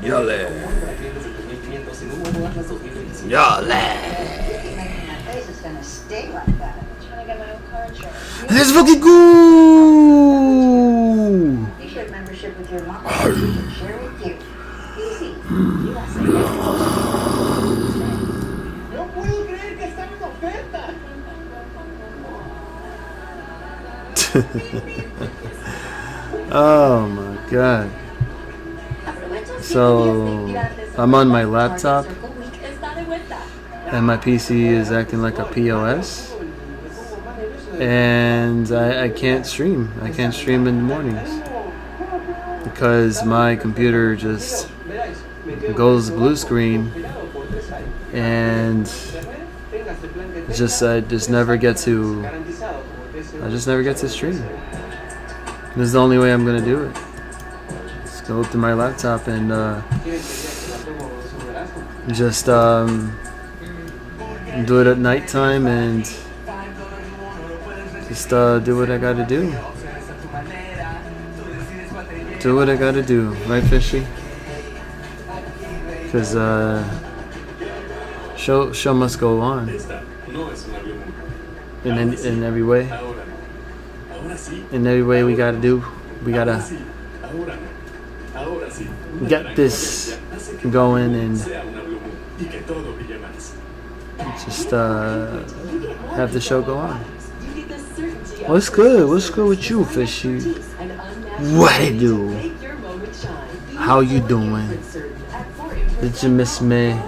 Yale. Yale. Let's fucking go! Membership with your mom. Share with you. Easy. No puedo creer que está en oferta. Oh my god. So I'm on my laptop and my PC is acting like a POS and I can't stream. I can't stream in the mornings because my computer just goes blue screen and I just never get to stream. This is the only way I'm gonna do it. Let's go to my laptop and just do it at nighttime and just do what I gotta do. Do what I gotta do, right, Fishy? Because show must go on in every way. In every way we gotta get this going and just have the show go on. What's good? What's good with you, Fishy? What it do? How you doing? Did you miss me?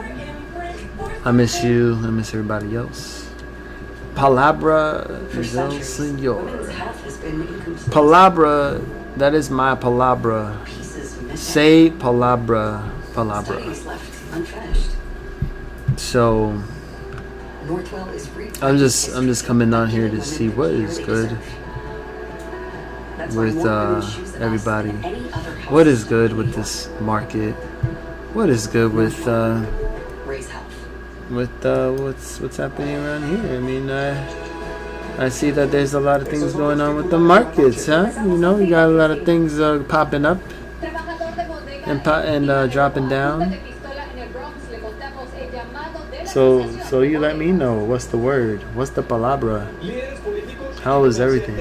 I miss you. I miss everybody else. Palabra del Señor. Palabra, that is my palabra. Say palabra, palabra. So I'm just coming on here to see what is good with everybody. What is good with this market? What is good with what's happening around here? I mean, I see that there's a lot of things going on with the markets, huh? You know, you got a lot of things popping up and dropping down. So you let me know what's the word, what's the palabra, how is everything?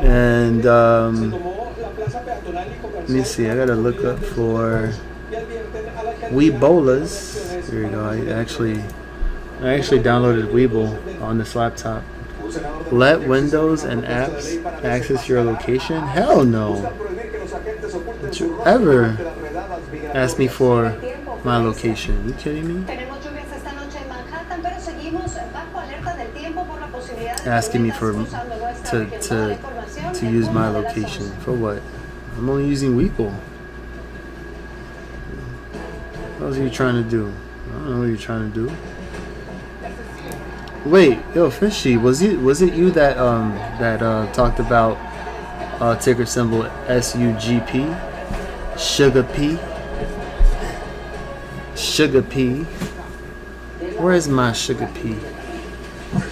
And let me see. I gotta look up for Weebolas. Here we go. I actually downloaded Weeble on this laptop. Let Windows and apps access your location? Hell no. Don't you ever ask me for my location? You kidding me? Asking me for to use my location for what? I'm only using Weeble. What was you trying to do? I don't know what you're trying to do. Wait, yo, Fishy, was it you that talked about ticker symbol SUGP? Sugar P? Sugar P? Where is my Sugar P?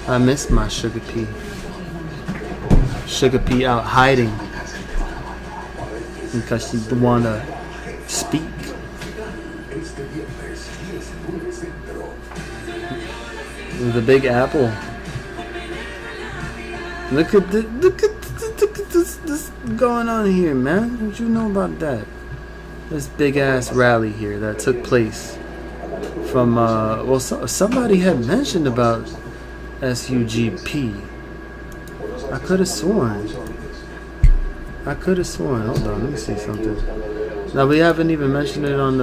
I miss my Sugar P. Sugar P out hiding because she don't wanna speak. The Big Apple. Look at this going on here, man. What you know about that? This big ass rally here that took place from somebody had mentioned about SUGP. I could have sworn. Hold on, let me see something. Now we haven't even mentioned it on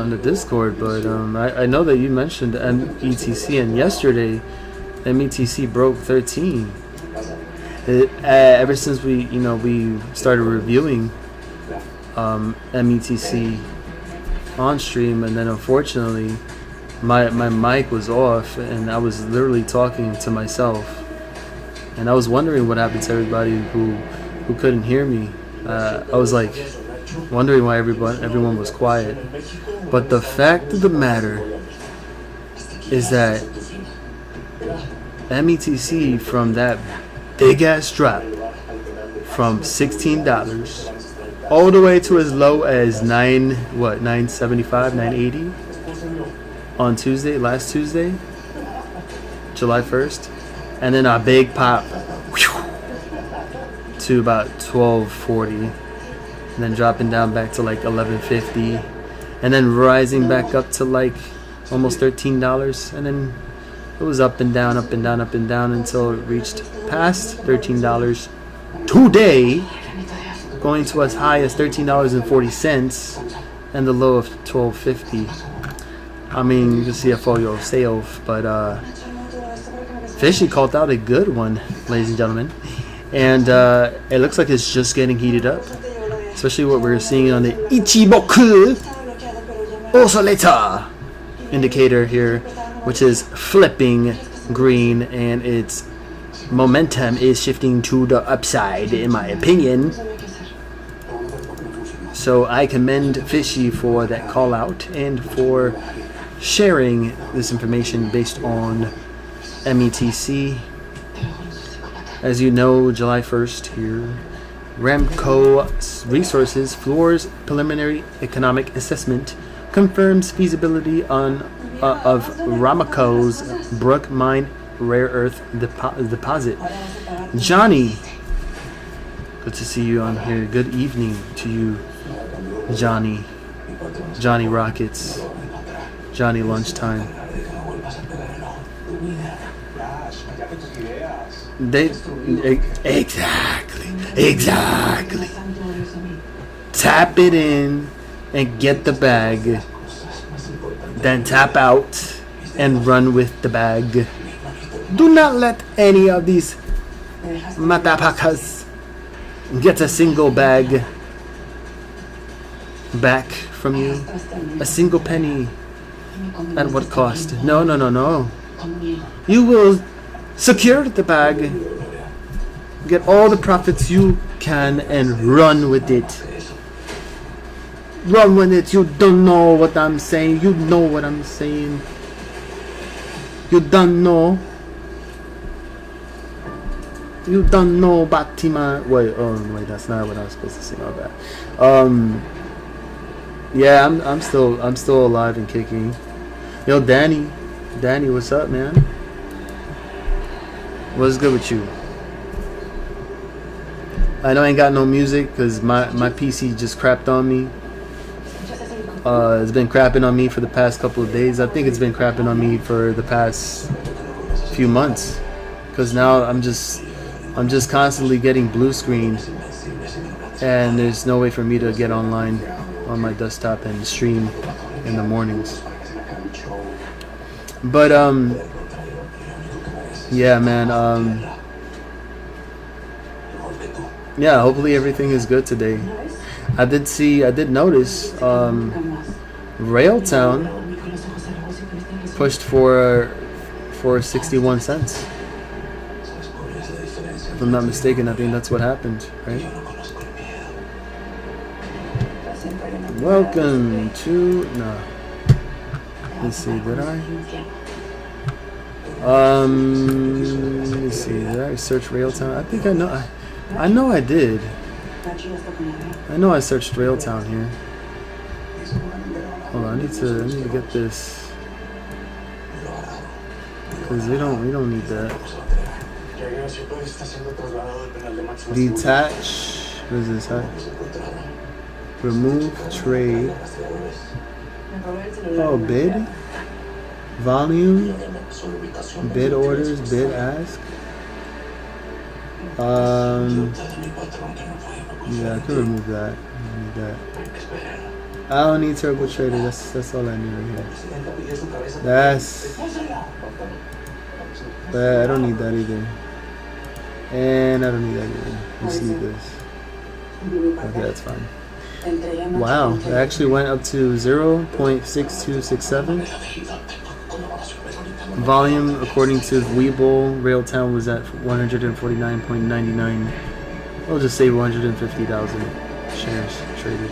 the Discord, but I know that you mentioned METC, and yesterday METC broke 13. Ever since we started reviewing METC on stream, and then unfortunately my mic was off and I was literally talking to myself, and I was wondering what happened to everybody who couldn't hear me. I was like wondering why everyone was quiet. But the fact of the matter is that METC, from that big ass drop from $16 all the way to as low as 975, 980 on Tuesday, last Tuesday, July 1st, and then a big pop to about 1240, and then dropping down back to like 1150, and then rising back up to like almost $13, and then it was up and down, up and down, up and down until it reached past $13 today, going to as high as $13.40 and the low of $12.50. I mean, you can see it for yourself, but Fishy called out a good one, ladies and gentlemen, and it looks like it's just getting heated up, especially what we're seeing on the Ichiboku Oscillator indicator here, which is flipping green, and its momentum is shifting to the upside, in my opinion. So I commend Fishy for that call out and for sharing this information based on METC. As you know, July 1st here, Ramco Resources floors preliminary economic assessment confirms feasibility of Ramaco's Brook Mine rare earth deposit. Johnny, good to see you on here. Good evening to you, Johnny. Johnny Rockets. Johnny Lunchtime. Exactly. Tap it in and get the bag. Then tap out and run with the bag. Do not let any of these matapakas get a single bag back from you. A single penny. At what cost? No. You will secure the bag, get all the profits you can, and run with it. Run with it. You don't know what I'm saying. You know what I'm saying. You don't know. You don't know Batima. Wait, that's not what I was supposed to sing about. Yeah, I'm still alive and kicking. Yo, Danny, what's up, man? What's good with you? I know I ain't got no music because my PC just crapped on me. It's been crapping on me for the past couple of days. I think it's been crapping on me for the past few months, because now I'm just constantly getting blue screen, and there's no way for me to get online on my desktop and stream in the mornings. But yeah, man, yeah, hopefully everything is good today. I did notice Railtown pushed for 61 cents. If I'm not mistaken, I think that's what happened, right? Welcome to let's see, did I? Let me see, did I search Railtown? I think I know I did. I know I searched Railtown here. Hold on, I need to get this, because we don't need that. Detach. What is this? Remove trade. Oh, bid. Volume. Bid orders. Bid ask. Yeah, I can remove that. I don't need Turbo Trader. That's all I need right here. But I don't need that either. And I don't need that either. Just need this. Okay, that's fine. Wow, it actually went up to 0.6267. Volume, according to Webull, Railtown was at 149.99. We'll just say 150,000 shares traded.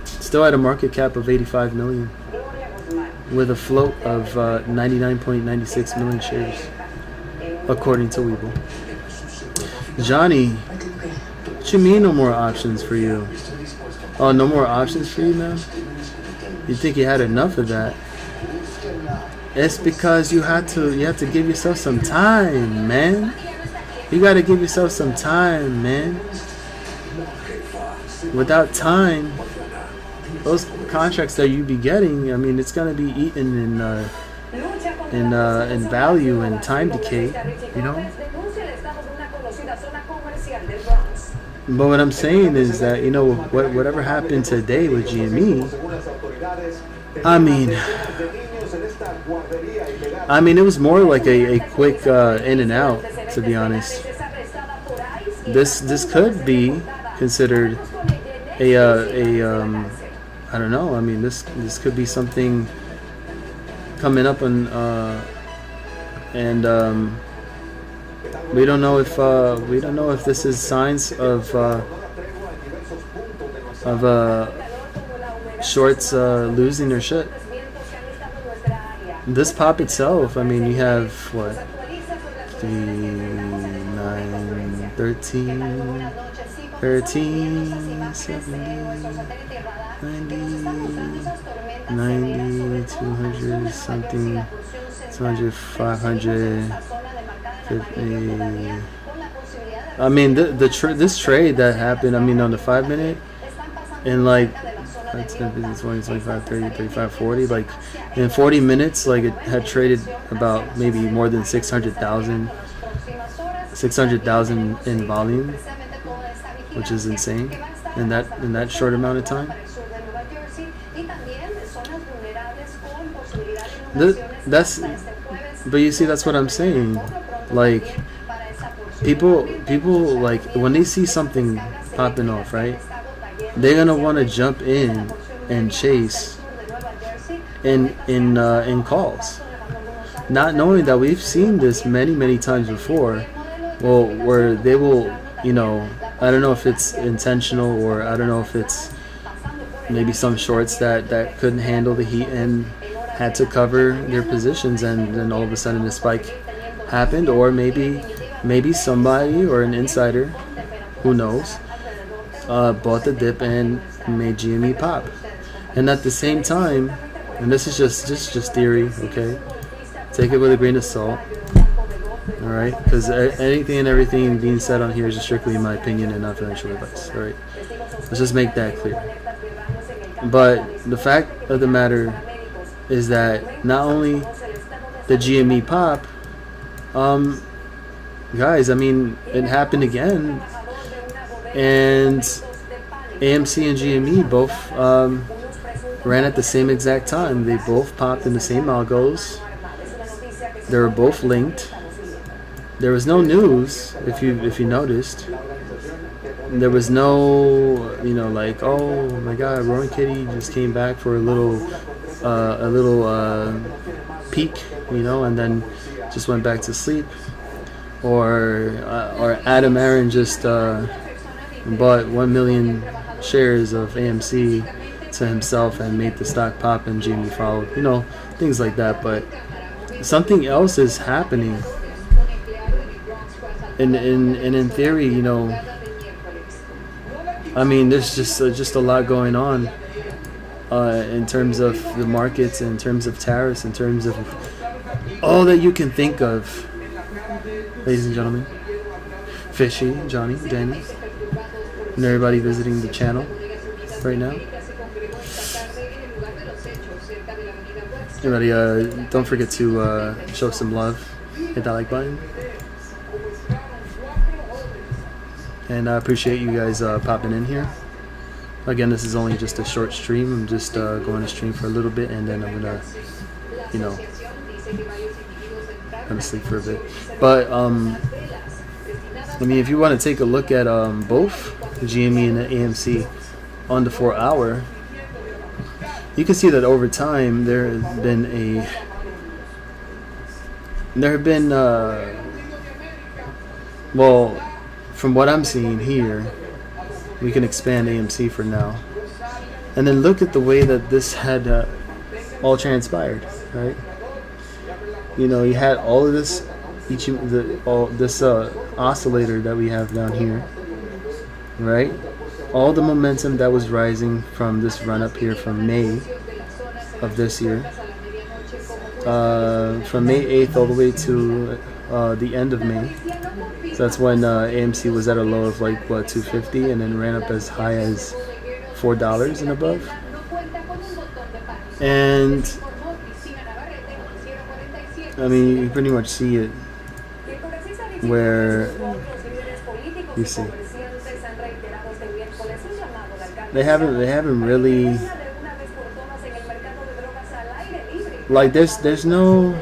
Still at a market cap of 85 million, with a float of 99.96 million shares, according to Webull. Johnny What you mean no more options for you? Oh, no more options for you now? You think you had enough of that? It's because you have to give yourself some time, man. You got to give yourself some time, man. Without time, those contracts that you be getting, I mean, it's gonna be eaten in value and time decay, you know. But what I'm saying is that, you know, whatever happened today with GME, I mean, it was more like a quick in and out, to be honest. This could be considered I don't know. I mean, this could be something coming up on and we don't know if this is signs of shorts losing their shit. This pop itself, I mean, you have what, 3, 9, 13, 70, 90, 200 something, 200, 500, 50. I mean, this trade that happened, I mean, on the 5 minute, and like, that's 10, 15, 20, 25, 30, 35, 40, like, in 40 minutes, like, it had traded about maybe more than 600,000 in volume, which is insane in that short amount of time. But you see, that's what I'm saying. Like, people like, when they see something popping off, right? They're gonna want to jump in and chase in calls, not knowing that we've seen this many times before. Well, where they will, you know, I don't know if it's intentional, or I don't know if it's maybe some shorts that couldn't handle the heat and had to cover their positions, and then all of a sudden the spike happened, or maybe somebody or an insider, who knows, bought the dip and made GME pop. And at the same time, and this is just theory, okay? Take it with a grain of salt. All right, because anything and everything being said on here is just strictly my opinion and not financial advice. All right, let's just make that clear. But the fact of the matter is that not only the GME pop, guys, I mean, it happened again, and AMC and GME both ran at the same exact time. They both popped in the same algos. They were both linked. There was no news, if you noticed. There was no, you know, like, oh my God, Roaring Kitty just came back for a little peak, you know, and then just went back to sleep. Or Adam Aaron just bought 1 million shares of AMC to himself and made the stock pop, and Jimmy followed, you know, things like that. But something else is happening. And in theory, you know, I mean, there's just a lot going on in terms of the markets, in terms of tariffs, in terms of all that you can think of, ladies and gentlemen. Fishy, Johnny, Danny, and everybody visiting the channel right now. Everybody, don't forget to show some love. Hit that like button. And I appreciate you guys popping in here. Again, this is only just a short stream. I'm just going to stream for a little bit, and then I'm gonna, you know, I'm gonna sleep for a bit. But I mean, if you want to take a look at both the GME and the AMC on the 4 hour, you can see that over time there have been well, from what I'm seeing here, we can expand AMC for now, and then look at the way that this had all transpired, right? You know, you had all of this, this oscillator that we have down here, right? All the momentum that was rising from this run up here from May of this year, from May 8th all the way to the end of May. So that's when AMC was at a low of like what, 250, and then ran up as high as $4 and above. And I mean, you pretty much see it where you see they haven't really, like, there's no,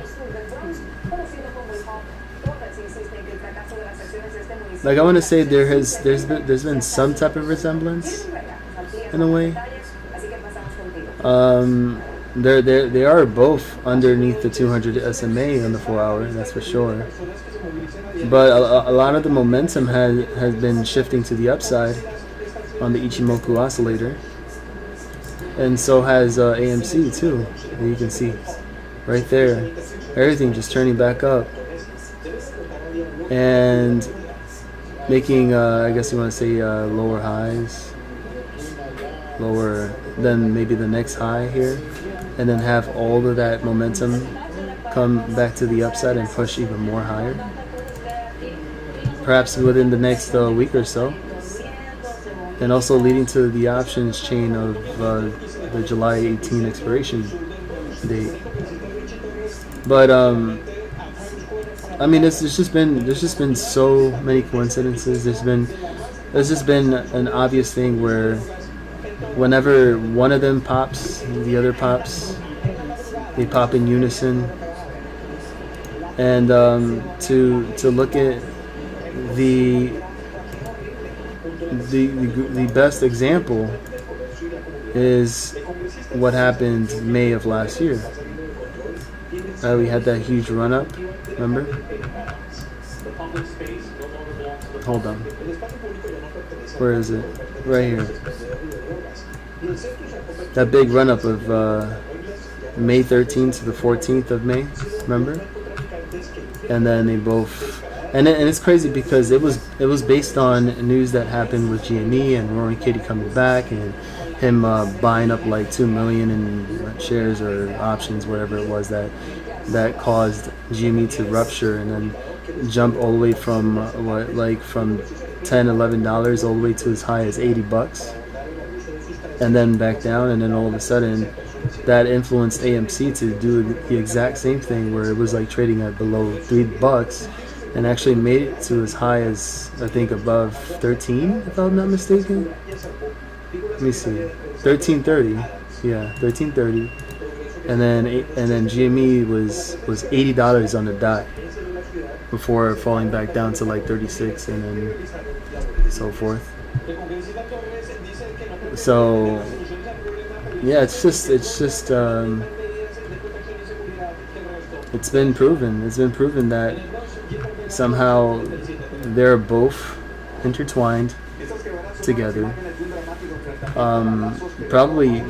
like, I want to say there's been some type of resemblance in a way. They are both underneath the 200 SMA on the 4-hour, that's for sure. But a lot of the momentum has been shifting to the upside on the Ichimoku oscillator, and so has AMC too. And you can see right there, everything just turning back up and making, I guess you want to say, lower highs, lower than maybe the next high here, and then have all of that momentum come back to the upside and push even more higher, perhaps within the next week or so, and also leading to the options chain of the July 18 expiration date. But I mean, there's just been so many coincidences. There's just been an obvious thing where whenever one of them pops, the other pops. They pop in unison. And to look at the best example is what happened May of last year. We had that huge run up, remember? Hold on. Where is it? Right here. That big run up of May 13th to the 14th of May, remember? And then they both, and it's crazy because it was based on news that happened with GME and Roaring Kitty coming back and him buying up like 2 million in shares or options, whatever it was that caused GME to rupture and then jump all the way from from $10-11 all the way to as high as $80, and then back down, and then all of a sudden that influenced AMC to do the exact same thing where it was like trading at below $3 and actually made it to as high as, I think, above 13, if I'm not mistaken. Let me see, 1330. Yeah, 1330. And then GME was $80 on the dot before falling back down to like 36 and then so forth. So yeah, it's been proven that somehow they're both intertwined together, probably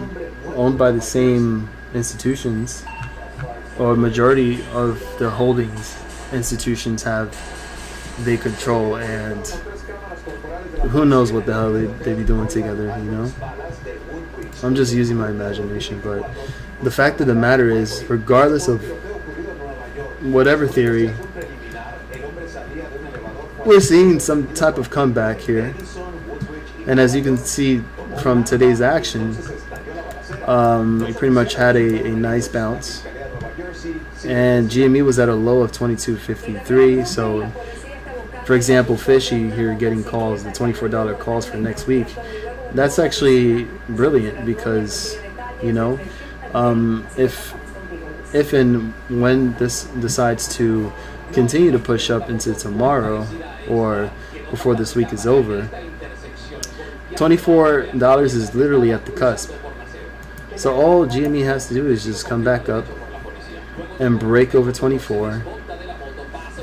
owned by the same institutions, or majority of their holdings institutions they control, and who knows what the hell they be doing together, you know? I'm just using my imagination, but the fact of the matter is, regardless of whatever theory, we're seeing some type of comeback here. And as you can see from today's action, we pretty much had a nice bounce. And GME was at a low of 22.53, so for example, Fishy here getting calls, the $24 calls for next week, that's actually brilliant because, you know, if and when this decides to continue to push up into tomorrow or before this week is over, $24 is literally at the cusp. So all GME has to do is just come back up and break over 24.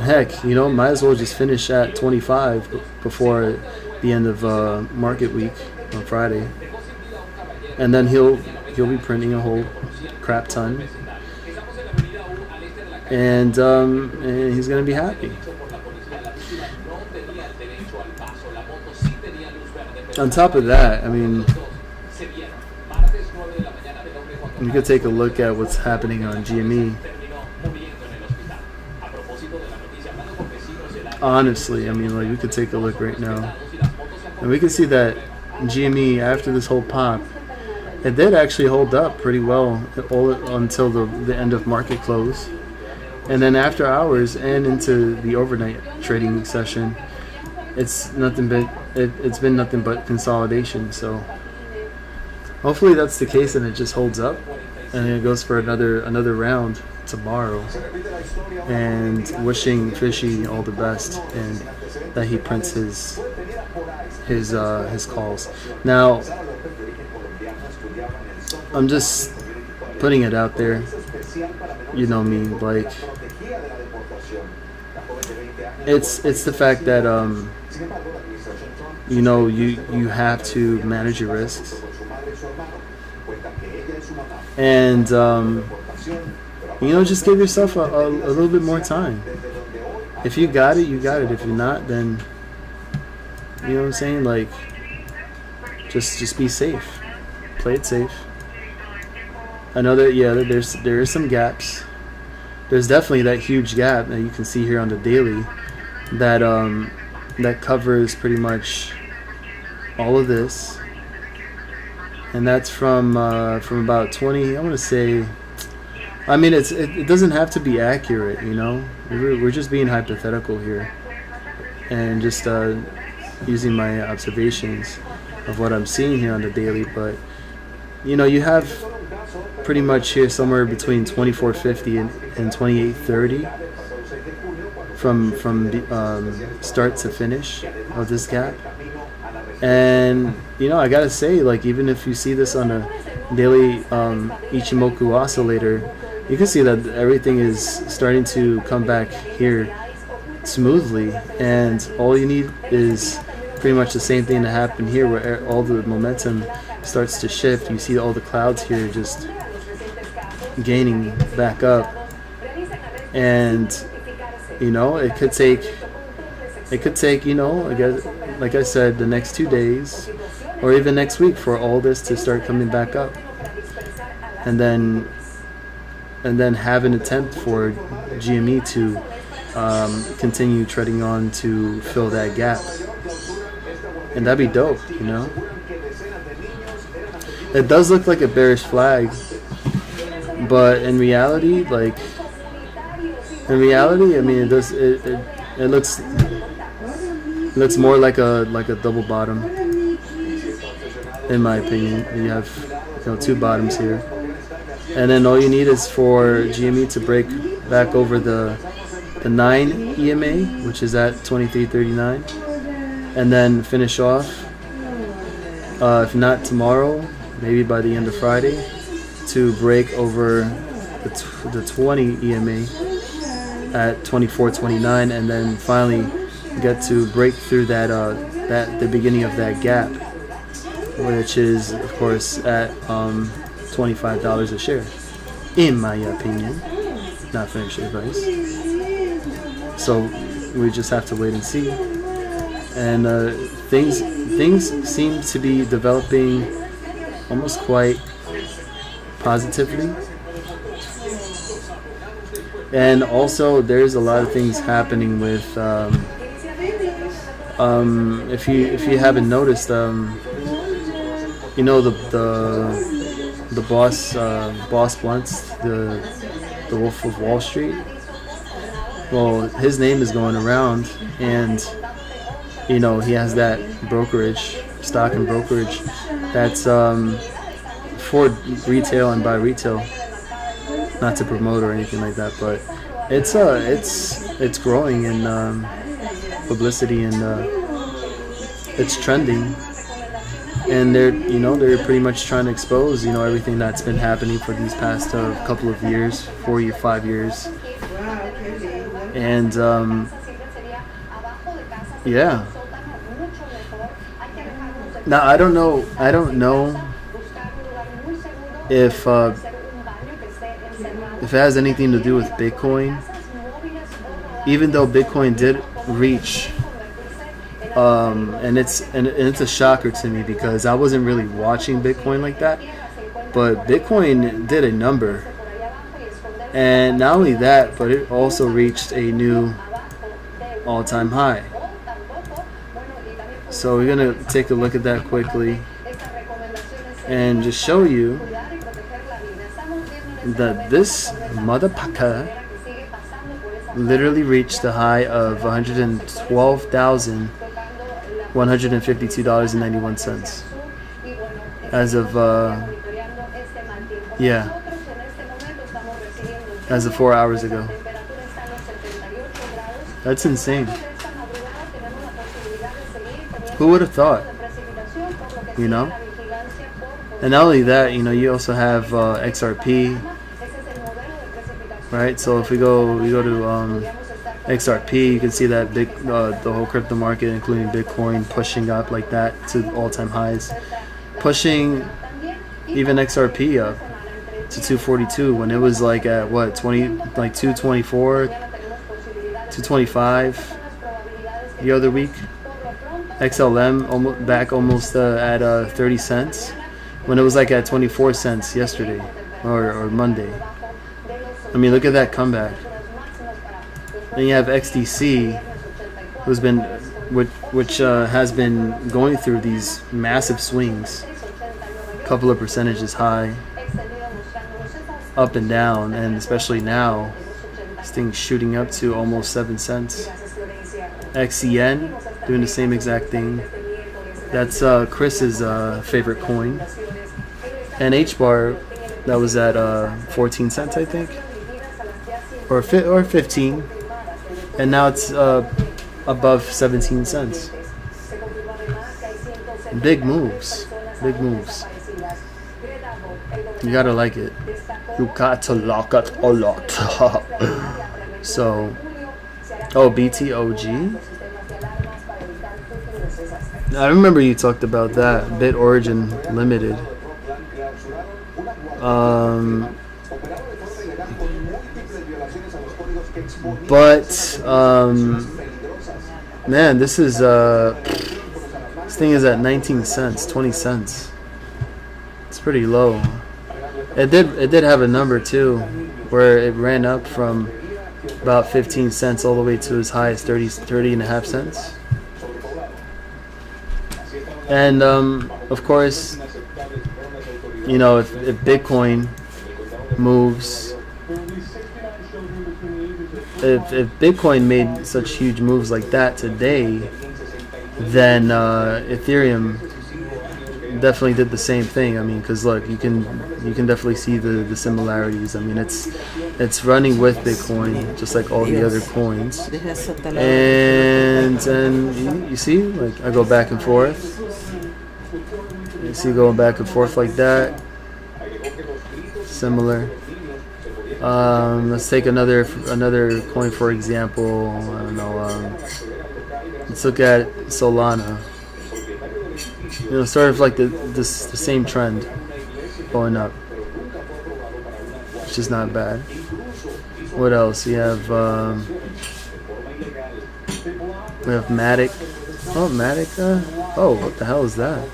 Heck, you know, might as well just finish at 25 before the end of market week on Friday, and then he'll be printing a whole crap ton, and he's gonna be happy. on top of that, I mean, you could take a look at what's happening on GME. Honestly, I mean, like, we could take a look right now, and we can see that GME, after this whole pop, it did actually hold up pretty well all until the end of market close, and then after hours and into the overnight trading session, it's been nothing but consolidation. So hopefully that's the case, and it just holds up, and it goes for another round tomorrow. And wishing Fishy all the best, and that he prints his calls. Now, I'm just putting it out there. You know me, like, it's the fact that you know, you have to manage your risks, and you know, just give yourself a little bit more time. If you got it, you got it. If you're not, then, you know what I'm saying? Like, just be safe. Play it safe. I know that, yeah, there is some gaps. There's definitely that huge gap that you can see here on the daily that that covers pretty much all of this, and that's from about 20. I want to say. I mean, it doesn't have to be accurate, you know. We're just being hypothetical here, and just using my observations of what I'm seeing here on the daily. But, you know, you have pretty much here somewhere between 2450 and 2830 from the start to finish of this gap. And, you know, I gotta say, like, even if you see this on a daily Ichimoku oscillator, you can see that everything is starting to come back here smoothly, and all you need is pretty much the same thing to happen here, where all the momentum starts to shift. You see all the clouds here just gaining back up, and, you know, it could take, you know, I guess, like I said, the next 2 days or even next week for all this to start coming back up, and then have an attempt for GME to continue treading on to fill that gap, and that'd be dope, you know. It does look like a bearish flag, but in reality, I mean, it does. It looks more like a double bottom, in my opinion. You have, you know, two bottoms here, and then all you need is for GME to break back over the 9 EMA, which is at 2339, and then finish off. If not tomorrow, maybe by the end of Friday, to break over the 20 EMA at 2429, and then finally get to break through that the beginning of that gap, which is of course at $25 a share, in my opinion, not financial advice. So we just have to wait and see, and things seem to be developing almost quite positively. And also, there's a lot of things happening with, if you haven't noticed, you know, the boss Blunts, the Wolf of Wall Street. Well, his name is going around, and, you know, he has that brokerage, stock and brokerage, that's for retail and by retail. Not to promote or anything like that, but it's growing in publicity, and it's trending, and they're pretty much trying to expose, you know, everything that's been happening for these past couple of years, 5 years, and yeah. Now I don't know if it has anything to do with Bitcoin, even though Bitcoin did reach And it's a shocker to me because I wasn't really watching Bitcoin like that, but Bitcoin did a number, and not only that, but it also reached a new all-time high. So we're gonna take a look at that quickly and just show you that this motherfucker literally reached the high of $112,152.91 as of as of 4 hours ago. That's insane. Who would have thought? You know? And not only that, you know, you also have XRP, right? So if we go to XRP, you can see that the whole crypto market, including Bitcoin, pushing up like that to all-time highs, pushing even XRP up to 242 when it was like at what 224, 225 the other week. XLM almost at 30 cents when it was like at 24 cents yesterday or Monday. I mean, look at that comeback. Then you have XDC, which has been going through these massive swings, a couple of percentages high, up and down, and especially now, this thing's shooting up to almost 7 cents. XEN doing the same exact thing. That's Chris's favorite coin. And HBAR, that was at 14 cents, I think, or 15, and now it's above 17 cents. Big moves, big moves. You gotta like it. You got to lock it a lot. So, BTOG. I remember you talked about that. Bit Origin Limited. Man, this thing is at 19 cents, 20 cents. It's pretty low. It did have a number too, where it ran up from about 15 cents all the way to as high as 30 and a half cents. And of course, you know, if Bitcoin moves, if Bitcoin made such huge moves like that today, then Ethereum definitely did the same thing. I mean, because look, you can definitely see the similarities. I mean, it's running with Bitcoin just like all the other coins, and you see, like, I go back and forth. You see, going back and forth like that. Similar. Let's take another coin for example. I don't know. Let's look at Solana. You know, sort of like the same trend going up, which is not bad. What else? We have Matic. Oh, Matic. What the hell is that?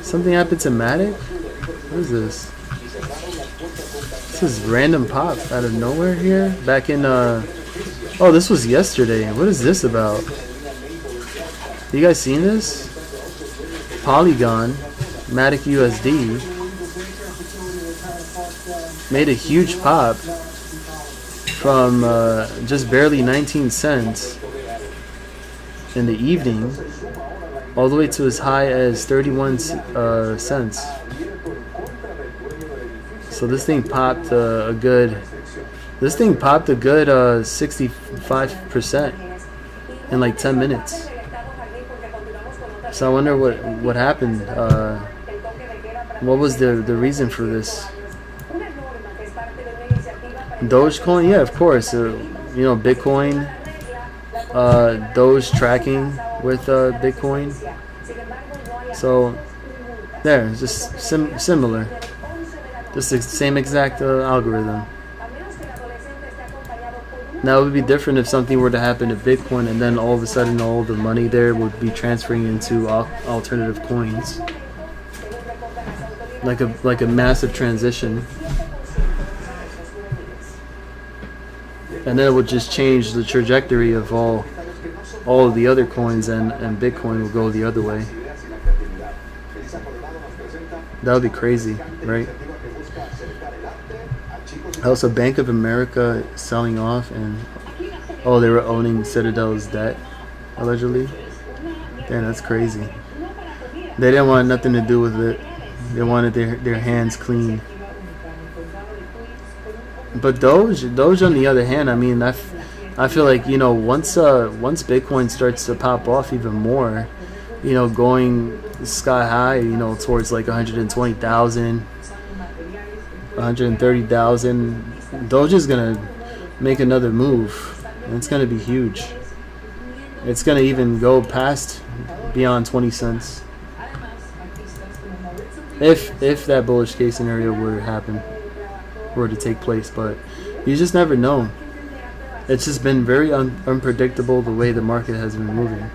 Something happened to Matic? What is this? This is random pop out of nowhere here. Back in this was yesterday. What is this about? You guys seen this? Polygon, Matic USD made a huge pop from just barely 19 cents in the evening all the way to as high as 31 cents. So this thing popped a good 65% in like 10 minutes. So I wonder what happened. What was the reason for this? Dogecoin, yeah, of course. Bitcoin, Doge tracking with Bitcoin. So there, just similar. Just the same exact algorithm. Now it would be different if something were to happen to Bitcoin and then all of a sudden all the money there would be transferring into alternative coins, like a massive transition, and then it would just change the trajectory of all of the other coins, and Bitcoin will go the other way. That would be crazy, right? Also, Bank of America selling off, and they were owning Citadel's debt, allegedly. Damn, that's crazy. They didn't want nothing to do with it. They wanted their hands clean. But Doge on the other hand, I mean, I feel like, you know, once Bitcoin starts to pop off even more, you know, going sky high, you know, towards like 120,000, 130,000, Doge is gonna make another move, and it's gonna be huge. It's gonna even go past beyond 20 cents if that bullish case scenario were to take place. But you just never know. It's just been very unpredictable the way the market has been moving.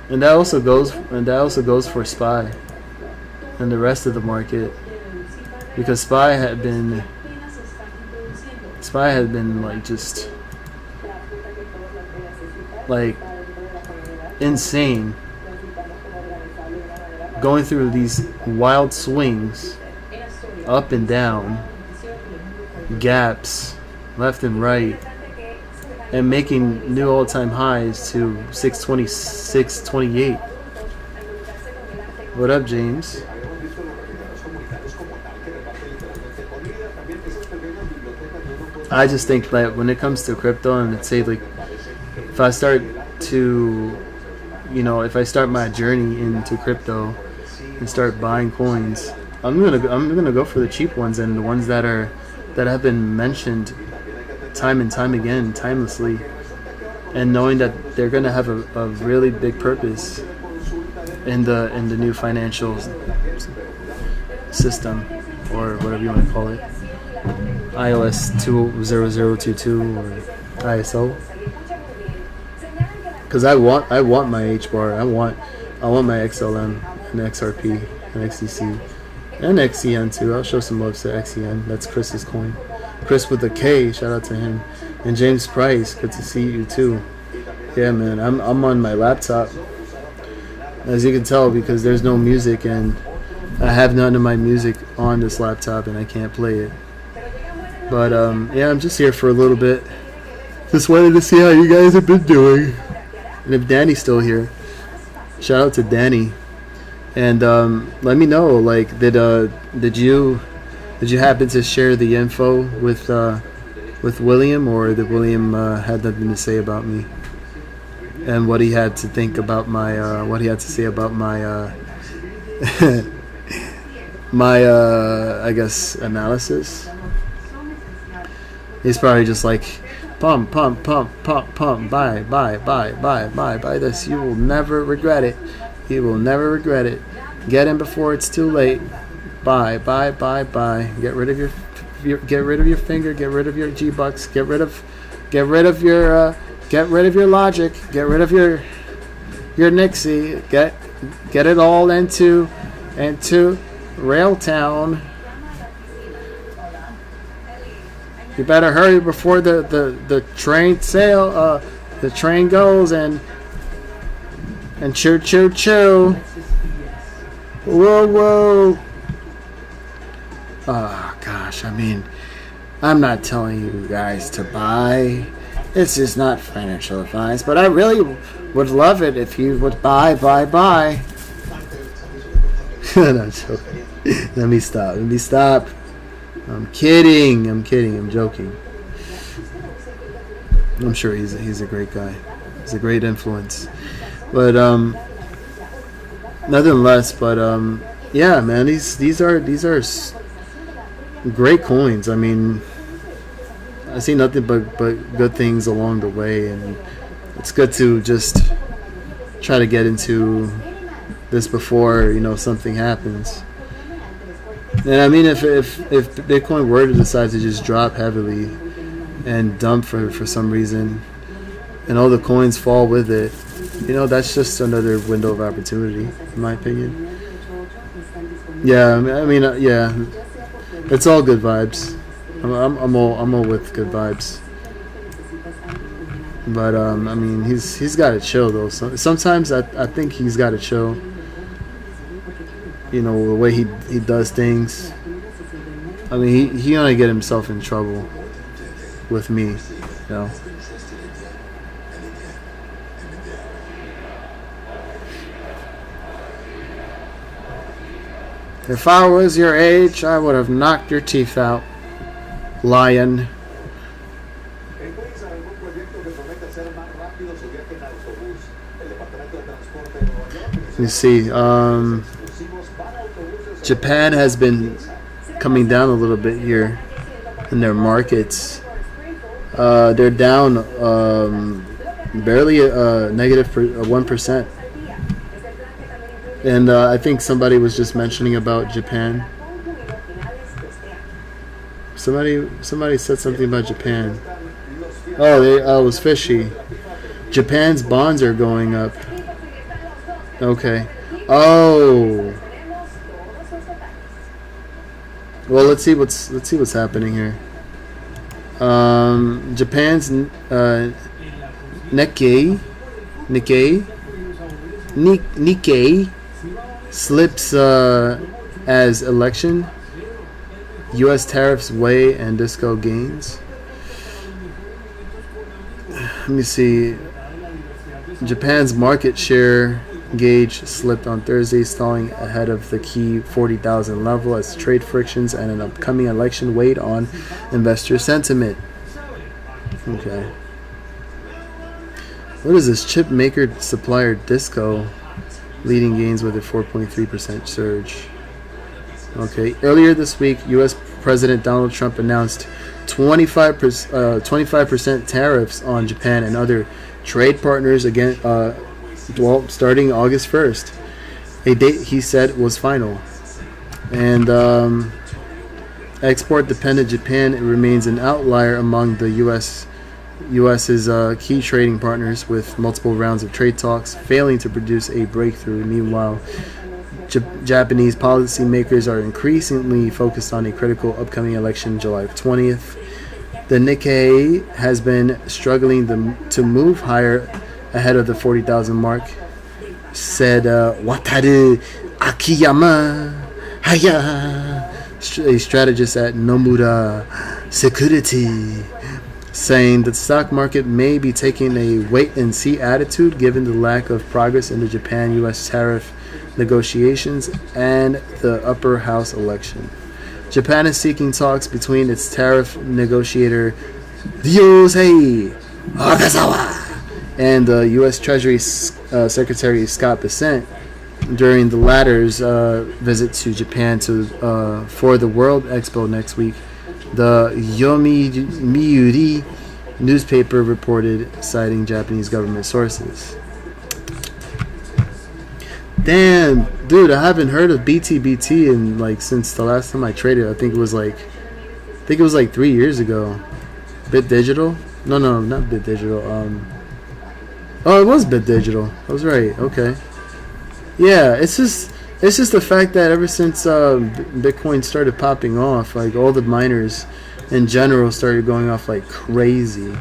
And that also goes for SPY and the rest of the market, because SPY had been like just like insane, going through these wild swings up and down, gaps left and right, and making new all-time highs to 620, 628. What up, James? I just think that when it comes to crypto, and let's say like if I start my journey into crypto and start buying coins, I'm gonna go for the cheap ones and the ones that have been mentioned time and time again, timelessly, and knowing that they're gonna have a really big purpose in the new financial system, or whatever you want to call it, iOS 20022 or ISO. Because I want my H bar, I want my XLM and XRP and XDC and XCN too. I'll show some love to XCN. That's Chris's coin. Chris with a K, shout out to him. And James Price, good to see you too. Yeah, man, I'm on my laptop, as you can tell, because there's no music, and I have none of my music on this laptop and I can't play it. But yeah, I'm just here for a little bit. Just wanted to see how you guys have been doing, and if Danny's still here, shout out to Danny. And let me know, like, did you happen to share the info with William, or did William had nothing to say about me and what he had to think about my my I guess analysis? He's probably just like, pump, buy this. You will never regret it. You will never regret it. Get in before it's too late. Buy. Get rid of your finger. Get rid of your G-Bucks. Get rid of your logic. Get rid of your Nixie. Get it all into Railtown. You better hurry before the train the train goes and choo. Whoa. Oh gosh, I mean, I'm not telling you guys to buy. This is not financial advice, but I really would love it if you would buy. No, joking. Let me stop. I'm kidding. I'm joking. I'm sure he's a great guy. He's a great influence. But nothing less. But yeah, man, these are great coins. I mean, I see nothing but good things along the way, and it's good to just try to get into this before something happens. And I mean, if Bitcoin were to decide to just drop heavily and dump for some reason, and all the coins fall with it, that's just another window of opportunity, in my opinion. Yeah, yeah, it's all good vibes. I'm all with good vibes. But I mean, he's got to chill though. So, sometimes I think he's got to chill. The way he does things. I mean, he gonna get himself in trouble with me, If I was your age, I would have knocked your teeth out, lion. You see, Japan has been coming down a little bit here in their markets. They're down barely negative 1%. And I think somebody was just mentioning about Japan. Somebody said something about Japan. Oh, it was fishy. Japan's bonds are going up. Okay. Oh. Well, let's see what's happening here. Japan's Nikkei slips as election. U.S. tariffs weigh and disco gains. Let me see. Japan's market share gauge slipped on Thursday, stalling ahead of the key 40,000 level as trade frictions and an upcoming election weighed on investor sentiment. Okay. What is this? Chip maker supplier Disco leading gains with a 4.3% surge. Okay. Earlier this week, U.S. President Donald Trump announced 25% tariffs on Japan and other trade partners again. Starting August 1st, a date he said was final. And export-dependent Japan remains an outlier among the U.S.'s key trading partners, with multiple rounds of trade talks failing to produce a breakthrough. Meanwhile, Japanese policymakers are increasingly focused on a critical upcoming election, July 20th. The Nikkei has been struggling to move higher ahead of the 40,000 mark, said Wataru Akiyama Haya, a strategist at Nomura Security, saying that the stock market may be taking a wait-and-see attitude given the lack of progress in the Japan-U.S. tariff negotiations and the upper house election. Japan is seeking talks between its tariff negotiator Ryosei Okazawa and the U.S. Treasury Secretary Scott Bessent during the latter's visit to Japan for the World Expo next week. The Yomiuri newspaper reported, citing Japanese government sources. Damn, dude, I haven't heard of BTBT since the last time I traded. I think it was like 3 years ago. Bit Digital? No, not Bit Digital. Oh, it was Bit Digital. I was right. Okay. Yeah, it's just the fact that ever since Bitcoin started popping off, all the miners in general started going off like crazy.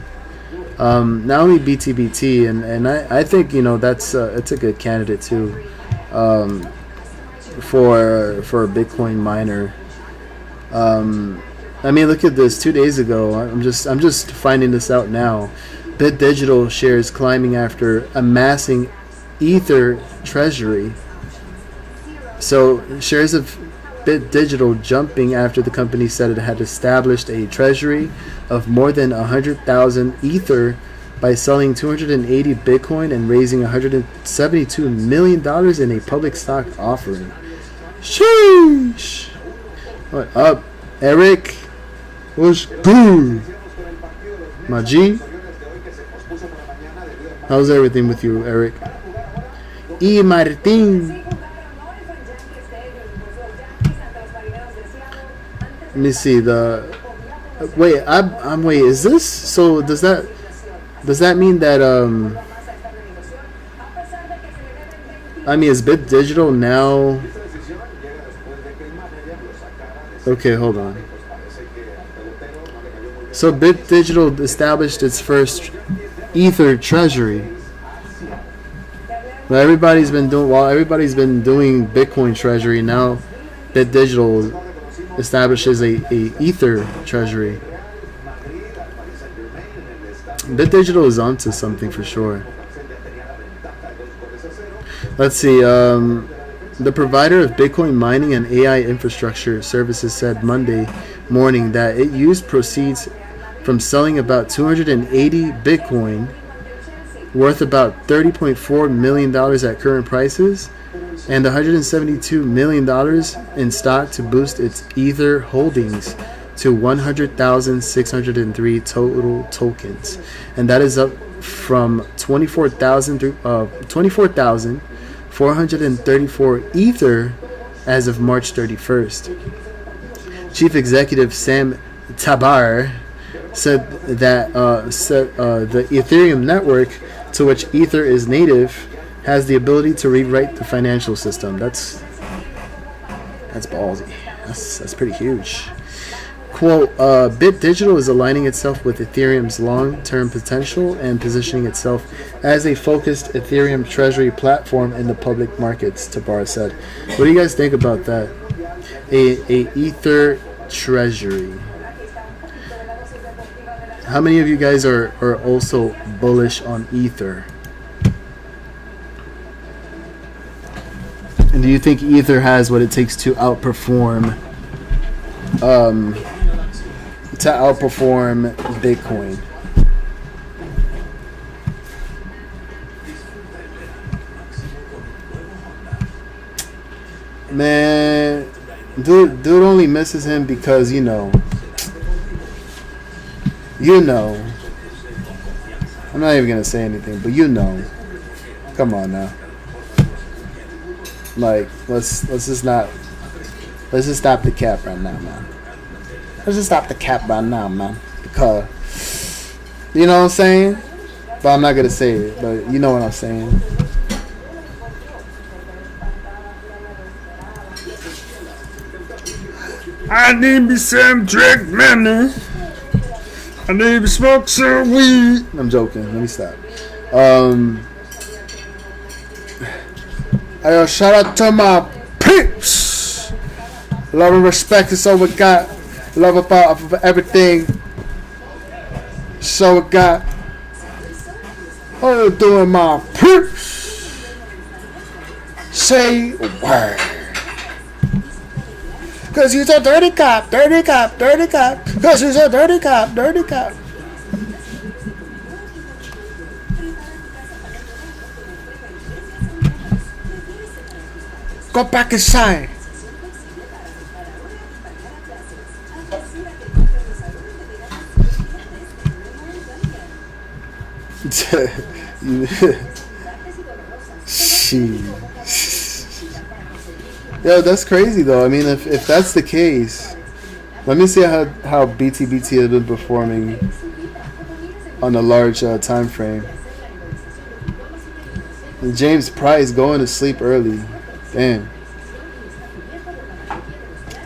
Not only BTBT, and I think that's it's a good candidate too, for a Bitcoin miner. I mean, look at this. 2 days ago, I'm just finding this out now. Bit Digital shares climbing after amassing Ether treasury. So shares of Bit Digital jumping after the company said it had established a treasury of more than 100,000 Ether by selling 280 Bitcoin and raising $172 million in a public stock offering. Sheesh! What up, Eric? What's good? My G? How's everything with you, Eric? E. Martin. Let me see the. Wait, I'm wait. Is this so? Does that mean that I mean, is Bit Digital now? Okay, hold on. So Bit Digital established its first Ether treasury. While everybody's been doing Bitcoin treasury, now Bit Digital establishes a Ether treasury. Bit Digital is onto something for sure. Let's see. The provider of Bitcoin mining and AI infrastructure services said Monday morning that it used proceeds from selling about 280 Bitcoin, worth about $30.4 million at current prices, and $172 million in stock to boost its Ether holdings to 100,603 total tokens, and that is up from 24,434 Ether as of March 31st. Chief Executive Sam Tabar said that the Ethereum network, to which Ether is native, has the ability to rewrite the financial system. That's ballsy. That's pretty huge. Quote, Bit Digital is aligning itself with Ethereum's long-term potential and positioning itself as a focused Ethereum treasury platform in the public markets, Tabar said. What do you guys think about that? A Ether treasury. How many of you guys are also bullish on Ether? And do you think Ether has what it takes to outperform Bitcoin? Man, dude only misses him because you know. I'm not even gonna say anything, but you know. Come on now. Like, let's just stop the cap right now, man. Let's just stop the cap right now, man. Because, you know what I'm saying? But I'm not gonna say it, but you know what I'm saying. I need me some drink money. I need to smoke some weed. I'm joking. Let me stop. Shout out to my peeps. Love and respect is all we got. Love about everything. So we got. What are you doing, my peeps? Say a word. Cause you're a dirty cop, dirty cop, dirty cop. Cause you're a dirty cop, dirty cop. Go back inside. Yo, that's crazy though. I mean, if that's the case, let me see how BTBT has been performing on a large time frame. And James Price going to sleep early. Damn.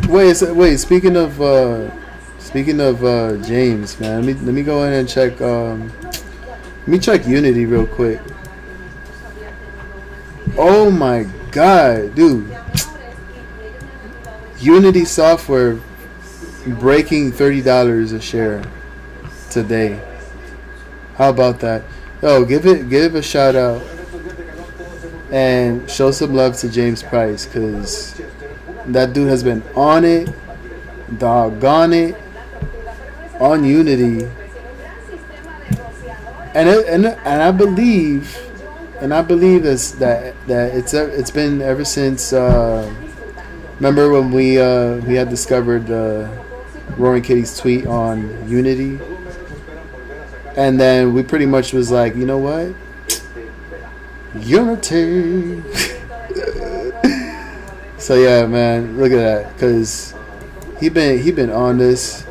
Wait. Speaking of James, man, let me go in and check. Let me check Unity real quick. Oh my God, dude. Unity software breaking $30 a share today. How about that? Yo, give a shout out and show some love to James Price, because that dude has been on it, doggone it, on Unity, and I believe that it's been ever since. Remember when we had discovered Roaring Kitty's tweet on Unity, and then we pretty much was like, you know what, Unity. So yeah, man, look at that, because he been on this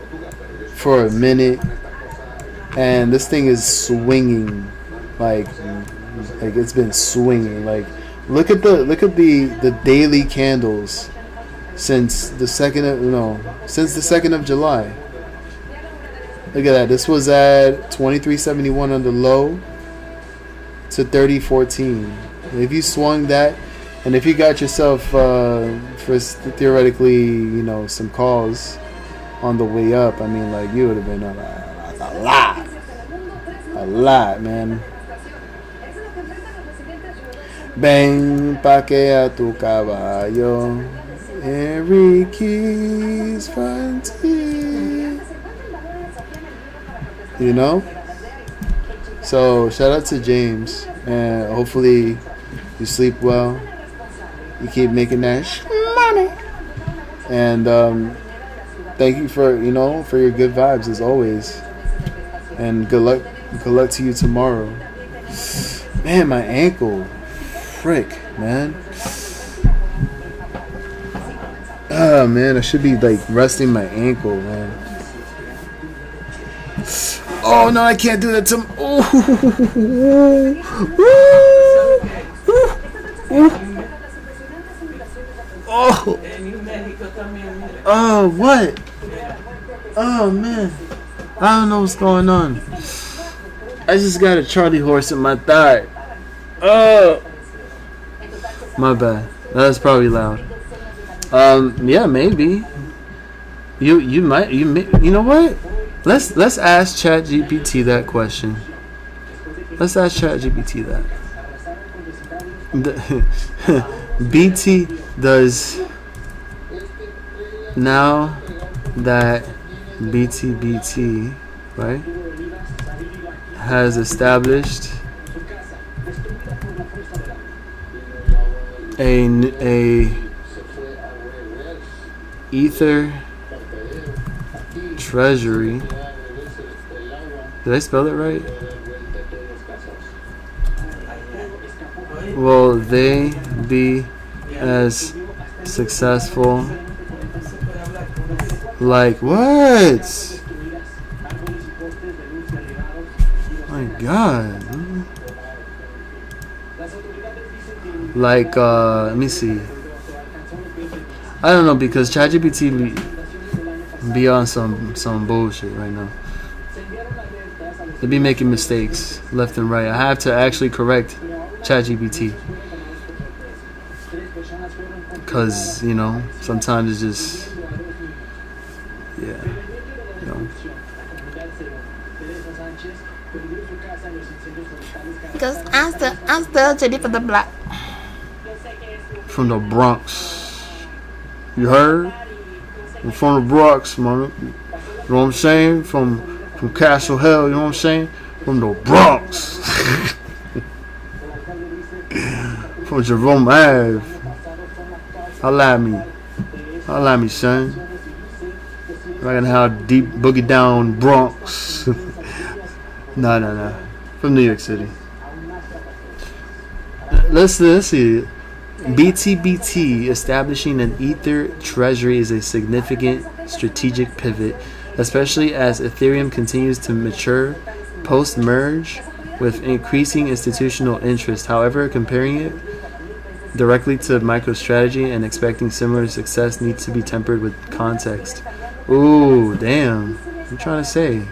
for a minute, and this thing is swinging, like it's been swinging. Like look at the daily candles since the 2nd of July. Look at that. This was at 23.71 on the low to 30.14. If you swung that, and if you got yourself for theoretically, some calls on the way up, I mean, like you would have been a lot, man. Ven pa que a tu caballo, Enrique's Fanti. So shout out to James, and hopefully you sleep well, you keep making that money, and thank you for your good vibes as always, and good luck to you tomorrow. Man, my ankle, frick, man. Oh man, I should be like resting my ankle, man. Oh no, I can't do that to. Oh, what? Oh man, I don't know what's going on. I just got a Charlie horse in my thigh. Oh, my bad. That's probably loud. Yeah, maybe. You know what? Let's ask ChatGPT that question. Let's ask ChatGPT that. BT does now that BTBT, right, has established a Ether Treasury. Did I spell it right? Will they be as successful? Like what? My God. Like let me see. I don't know, because ChatGPT be on some bullshit right now. They be making mistakes left and right. I have to actually correct ChatGPT, because sometimes it's just Because I'm still Jenny from the block. From the Bronx. You heard? I'm from the Bronx, man. You know what I'm saying? From Castle Hill, you know what I'm saying? From the Bronx. From Jerome Ave. Holla at me, son. Right now, deep boogie down Bronx. No. From New York City. Let's see. BTBT establishing an Ether treasury is a significant strategic pivot, especially as Ethereum continues to mature post-merge with increasing institutional interest. However, comparing it directly to MicroStrategy and expecting similar success needs to be tempered with context. Ooh, damn. What are you trying to say?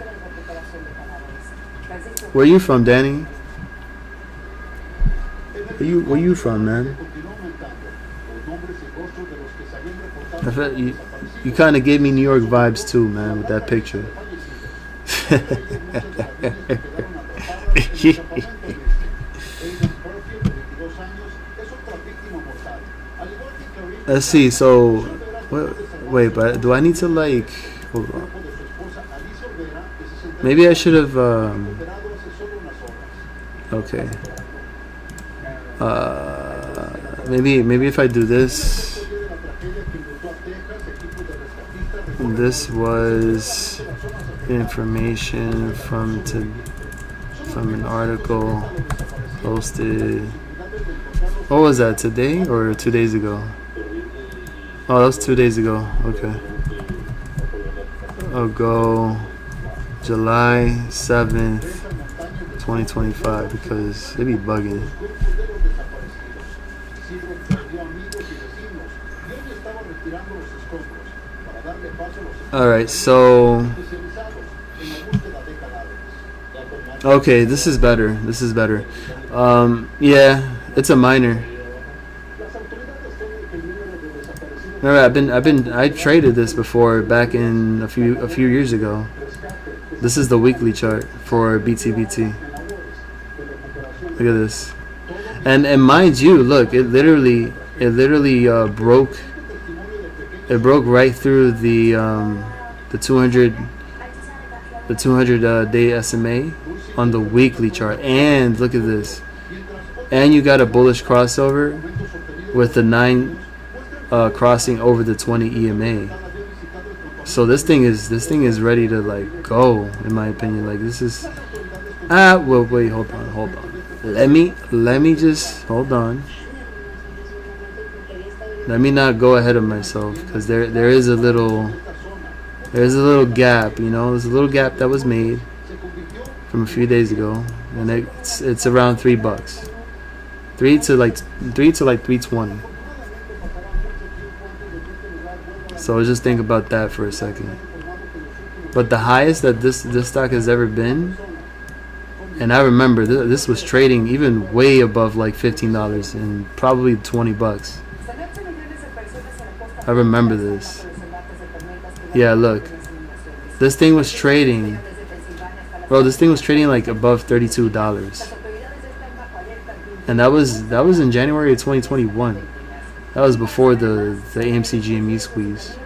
Where you from, Danny? Where you from, man? I felt you kind of gave me New York vibes too, man, with that picture. Let's see. So, wait, but do I need to like? Hold on. Maybe I should have. Okay. Maybe if I do this. This was information from an article posted. What was that, today or 2 days ago? Oh, that was 2 days ago. Okay. I'll go July 7th, 2025 because they be bugging. Alright, so okay, this is better. This is better. Yeah, it's a minor. Remember, I traded this before back in a few years ago. This is the weekly chart for BTBT. Look at this, and mind you, look, it literally broke. It broke right through the 200 day SMA on the weekly chart, and look at this, and you got a bullish crossover with the 9 crossing over the 20 EMA. So this thing is ready to like go, in my opinion. Like this is well, wait, hold on. Let me just hold on. Let me not go ahead of myself, because there is a little gap, you know. There's a little gap that was made from a few days ago, and it's around $3, 3 to like 320. So just think about that for a second. But the highest that this stock has ever been, and I remember this was trading even way above like $15 and probably $20. I remember this. Yeah, look. This thing was trading. Bro, this thing was trading like above $32. And that was in January of 2021. That was before the AMC GME squeeze.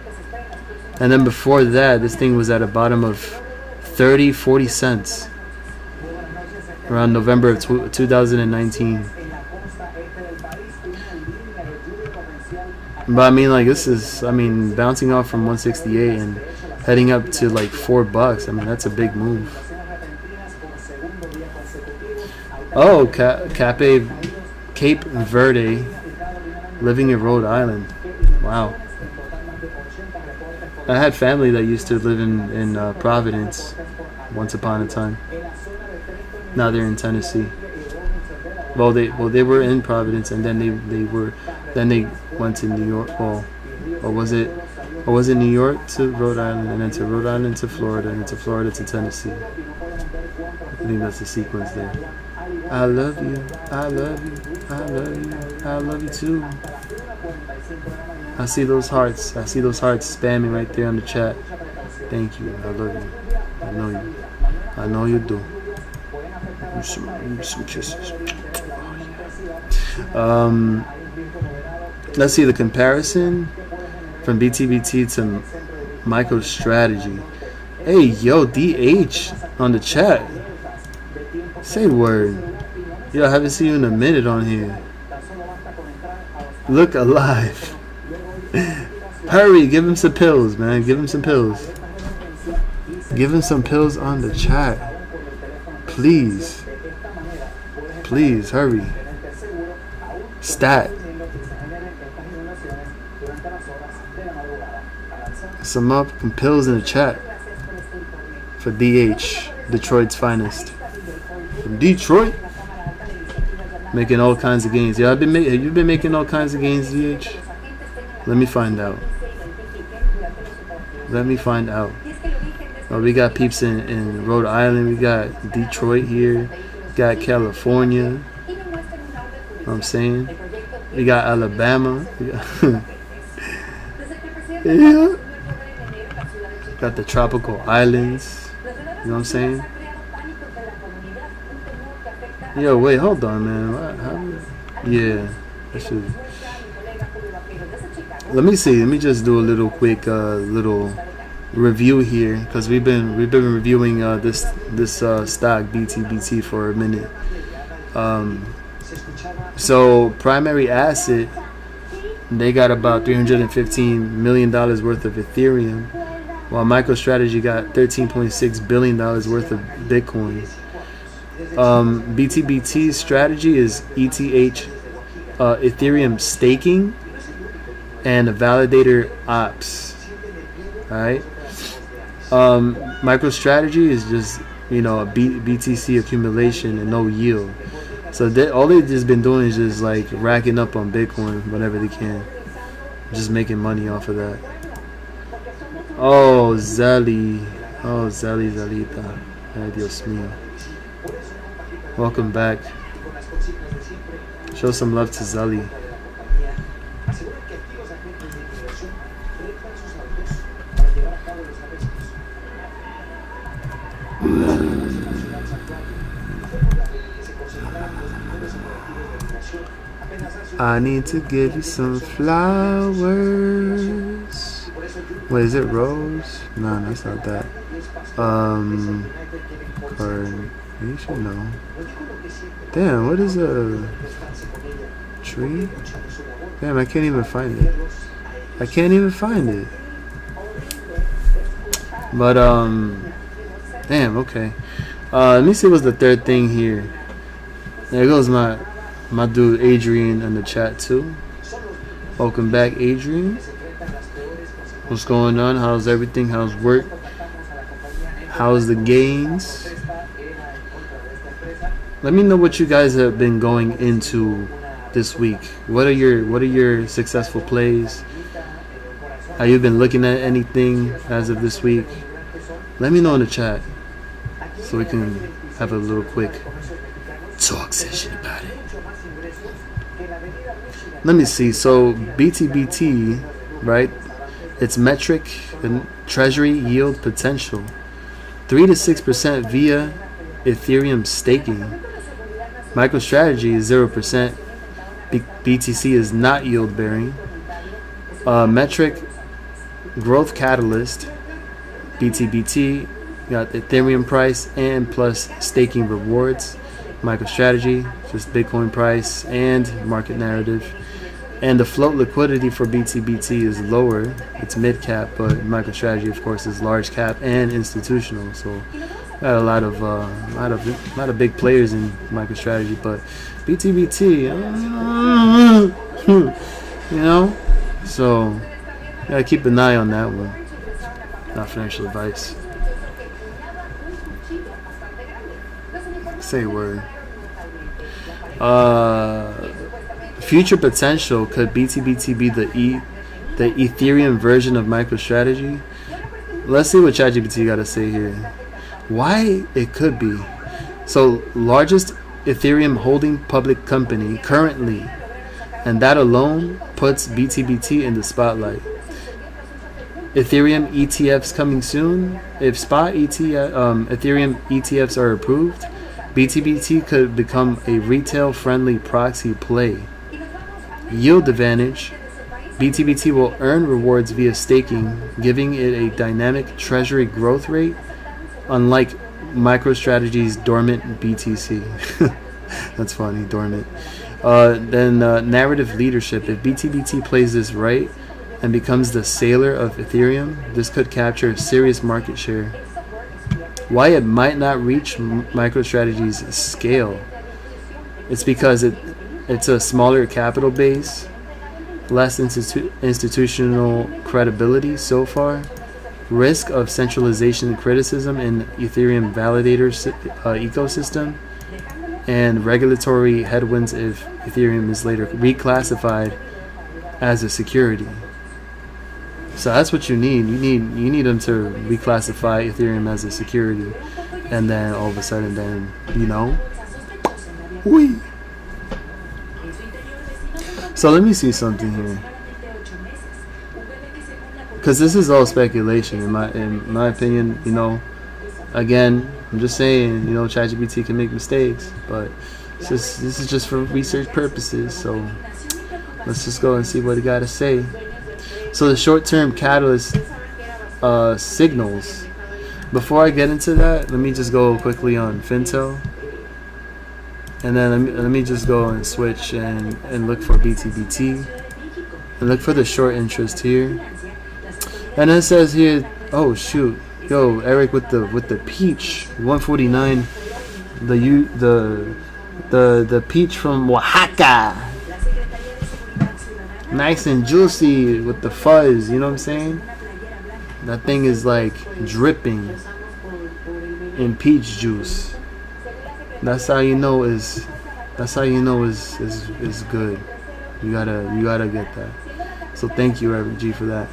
And then before that, this thing was at a bottom of 40 cents. Around November of 2019. But I mean, like, this is, I mean, bouncing off from 168 and heading up to like $4. I mean, that's a big move. Oh, Cape Verde, living in Rhode Island. Wow. I had family that used to live in Providence once upon a time. Now they're in Tennessee. Well, they were in Providence, and then they went to New York. Or was it New York to Rhode Island, and then to Rhode Island to Florida, and then to Florida to Tennessee. I think that's the sequence there. I love you, I love you, I love you, I love you too. I see those hearts. I see those hearts spamming right there on the chat. Thank you. I love you. I know you. I know you do. Some kisses. Oh, yeah. Let's see the comparison from BTBT to MicroStrategy. Hey, yo, DH on the chat. Say word. Yo, I haven't seen you in a minute on here. Look alive. Hurry, give him some pills, man. Give him some pills. Give him some pills on the chat. Please. Please, hurry. Stat. Some pills in the chat. For DH, Detroit's finest. From Detroit. Making all kinds of gains. Yeah, you've been making all kinds of gains, DH. Let me find out. Let me find out. Oh, we got peeps in Rhode Island. We got Detroit here. We got California. You know what I'm saying? We got Alabama. Yeah. Got the tropical islands. You know what I'm saying? Yo, wait, hold on, man. Yeah, that should. Let me see. Let me just do a little quick little review here, because we've been reviewing this stock BTBT for a minute. So primary asset, they got about $315 million worth of Ethereum, while MicroStrategy got $13.6 billion worth of Bitcoin. BTBT's strategy is ETH, Ethereum staking, and a validator ops. Alright, MicroStrategy is just, you know, a BTC accumulation and no yield. So all they've just been doing is just like racking up on Bitcoin whenever they can, just making money off of that. Oh, Zelly. Oh, Zalita. Ay, Dios mío. Welcome back. Show some love to Zelly. I need to give you some flowers. Wait, is it rose? No, that's not that. Or you should know. Damn, what is a tree? Damn, I can't even find it. I can't even find it. But damn, okay. Let me see what's the third thing here. There goes my dude Adrian in the chat too. Welcome back, Adrian. What's going on? How's everything? How's work? How's the gains? Let me know what you guys have been going into this week. What are your successful plays? Have you been looking at anything as of this week? Let me know in the chat so we can have a little quick talk session about it. Let me see. So BTBT, right? Its metric and treasury yield potential, 3 to 6% via Ethereum staking. MicroStrategy is 0%. BTC is not yield bearing. Metric growth catalyst, BTBT got the Ethereum price and plus staking rewards. MicroStrategy, just Bitcoin price and market narrative. And the float liquidity for BTBT is lower. It's mid cap, but MicroStrategy, of course, is large cap and institutional. So got a lot of big players in MicroStrategy, but BTBT, you know. So gotta keep an eye on that one. Not financial advice. Say a word. Future potential, could BTBT be the Ethereum version of MicroStrategy? Let's see what ChatGPT got to say here. Why it could be. So, largest Ethereum holding public company currently, and that alone puts BTBT in the spotlight. Ethereum ETFs coming soon. If spot Ethereum ETFs are approved, BTBT could become a retail-friendly proxy play. Yield advantage. BTBT will earn rewards via staking, giving it a dynamic treasury growth rate, unlike MicroStrategy's dormant BTC. That's funny, dormant. Then narrative leadership. If BTBT plays this right and becomes the sailor of Ethereum, this could capture serious market share. Why it might not reach MicroStrategy's scale? It's because it's a smaller capital base, less institutional credibility so far, risk of centralization and criticism in Ethereum validator ecosystem, and regulatory headwinds if Ethereum is later reclassified as a security. So that's what you need. You need them to reclassify Ethereum as a security, and then all of a sudden, then whee. So let me see something here, because this is all speculation in my opinion. Again, I'm just saying, ChatGPT can make mistakes, but this is just for research purposes. So let's just go and see what he got to say. So the short-term catalyst signals. Before I get into that, let me just go quickly on Fintel. And then let me just go and switch and look for BTBT. And look for the short interest here. And it says here, oh shoot. Yo, Eric with the peach. 149. The peach from Oaxaca. Nice and juicy with the fuzz, you know what I'm saying? That thing is like dripping in peach juice. That's how you know is good. You gotta get that. So thank you, Eric G, for that.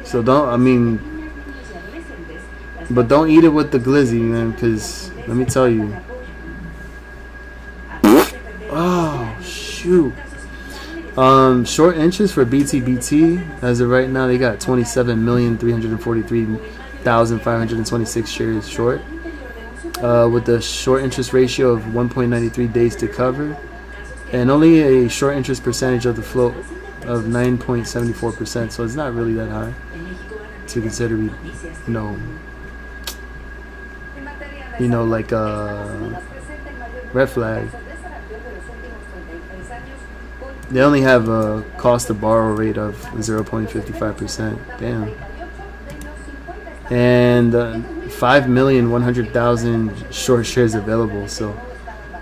So but don't eat it with the glizzy, man, because let me tell you. Oh shoot. Short interest for BTBT as of right now, they got 27,343,526 shares short, with the short interest ratio of 1.93 days to cover, and only a short interest percentage of the float of 9.74%. So it's not really that high to consider, like a red flag. They only have a cost to borrow rate of 0.55%. Damn. And 5,100,000 short shares available. So,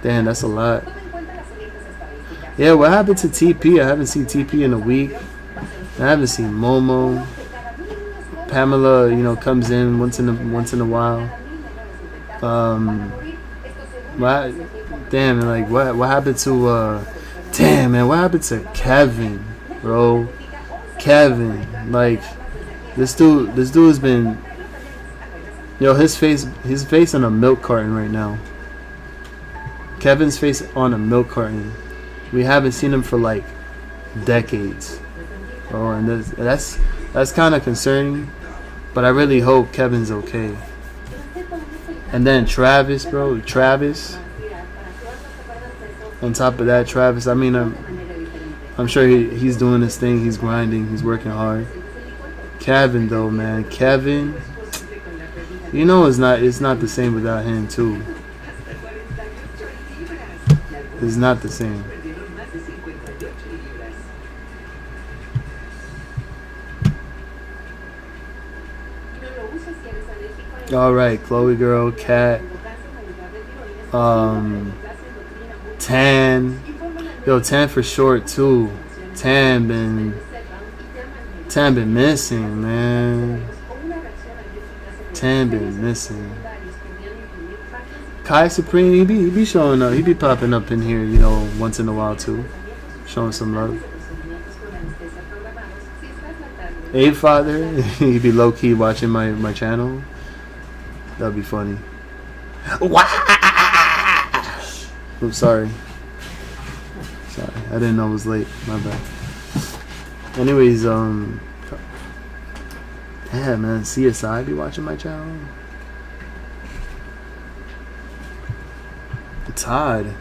damn, that's a lot. Yeah, what happened to TP? I haven't seen TP in a week. I haven't seen Momo. Pamela, comes in once in a while. What happened to damn, man, what happened to Kevin, bro? Kevin, like, this dude has been, his face on a milk carton right now. Kevin's face on a milk carton. We haven't seen him for like decades, bro, and that's kind of concerning. But I really hope Kevin's okay. And then Travis, bro, on top of that, Travis, I mean, I'm sure he's doing his thing. He's grinding. He's working hard. Kevin, though, man. Kevin, it's not the same without him, too. It's not the same. All right, Chloe girl, Cat, Tan, Tan for short too. Tan been missing, man. Tan been missing. Kai Supreme, he be showing up. He be popping up in here, once in a while too, showing some love. Abe Father, he be low key watching my channel. That'd be funny. Oops, sorry, I didn't know it was late. My bad. Anyways, yeah, man, CSI be watching my channel. Todd,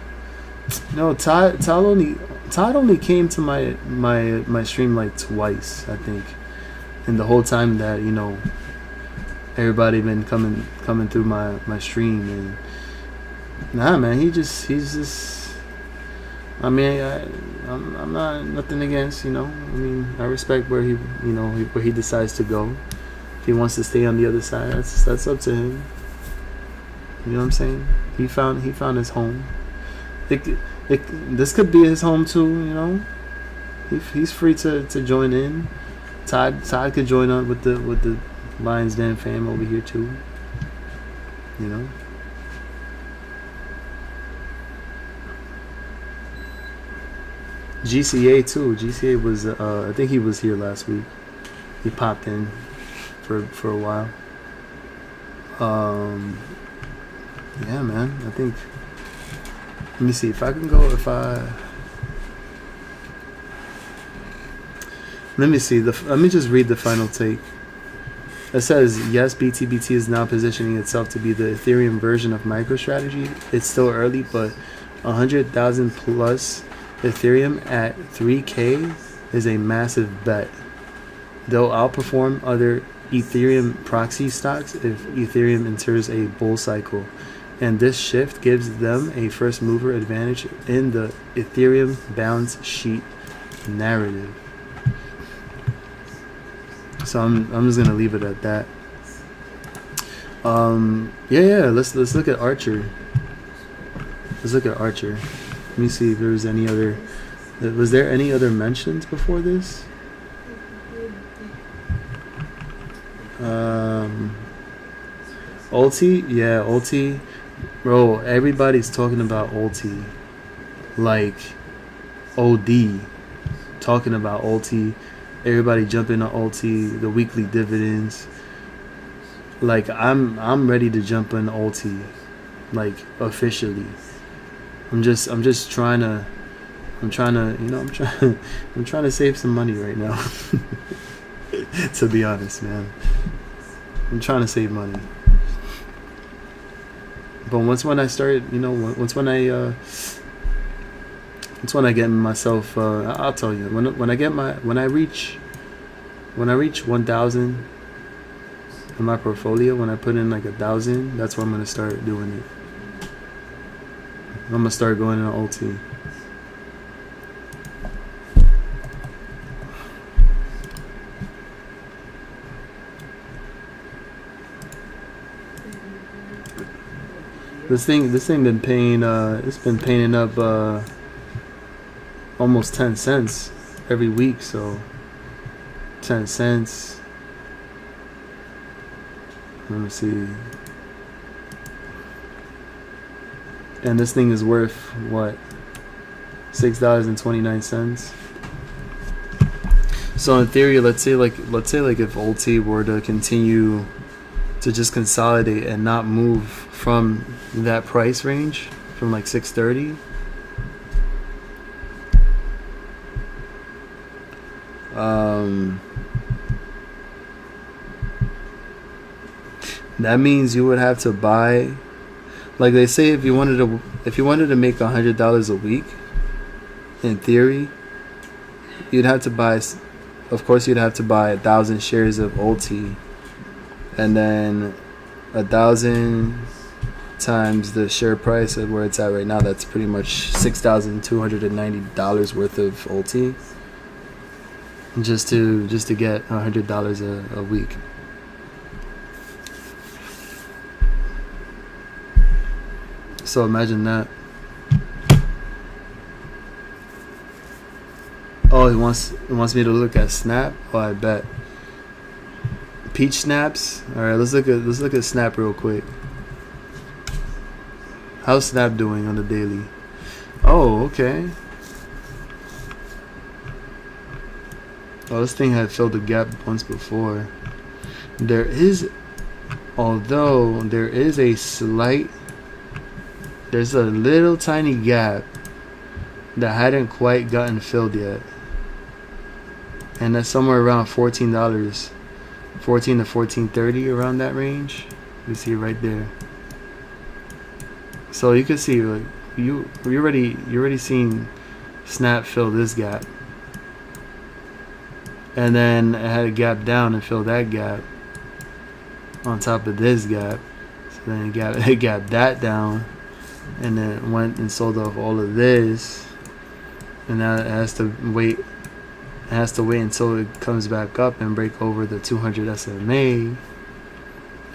Todd only came to my stream like twice, I think, and the whole time that everybody been coming through my stream, and nah, man, he's just. I mean, I'm not nothing against, I mean, I respect where where he decides to go. If he wants to stay on the other side, that's up to him. You know what I'm saying? He found his home. This could be his home too, He's free to join in. Todd could join up with the Lions Den fam over here too. GCA too. GCA was I think he was here last week. He popped in for a while. Yeah, man. I think. Let me see if I can go. Let me see. Let me just read the final take. It says, yes, BTBT is now positioning itself to be the Ethereum version of MicroStrategy. It's still early, but 100,000 plus Ethereum at 3K is a massive bet. They'll outperform other Ethereum proxy stocks if Ethereum enters a bull cycle. And this shift gives them a first mover advantage in the Ethereum balance sheet narrative. So I'm just gonna leave it at that. Yeah. Let's look at Archer. Let me see if there was any other. Was there any other mentions before this? Ulti, yeah, Ulti, bro. Everybody's talking about Ulti, like OD, talking about Ulti. Everybody jumping on Ulti, the weekly dividends. Like I'm ready to jump on Ulti, like officially. I'm just trying to, I'm trying to, I'm trying to save some money right now. To be honest, man, I'm trying to save money. But once when I start, once when I get myself, I'll tell you, when I reach 1,000 in my portfolio, when I put in like 1,000, that's when I'm gonna start doing it. I'm gonna start going in Ulti. This thing been paying. It's been paying up almost 10 cents every week. So 10 cents. Let me see. And this thing is worth what? $6.29. So in theory, let's say like if Ulti were to continue to just consolidate and not move from that price range, from like 630, that means you would have to buy, like they say, if you wanted to make $100 a week, in theory, you'd have to buy, of course you'd have to buy 1,000 shares of Ulti, and then 1,000 times the share price of where it's at right now, that's pretty much $6,290 worth of Ulti, just to get $100 a week. So imagine that. Oh, he wants me to look at Snap. Oh, I bet. Peach snaps. All right, let's look at Snap real quick. How's Snap doing on the daily? Oh, okay. Oh, this thing had filled the gap once before. There's a little tiny gap that hadn't quite gotten filled yet, and that's somewhere around $14, $14 to $14.30, around that range. You see it right there. So you can see, like, you're already seeing Snap fill this gap, and then it had a gap down and filled that gap on top of this gap. So then it gapped that down, and then went and sold off all of this, and now it has to wait until it comes back up and break over the 200 SMA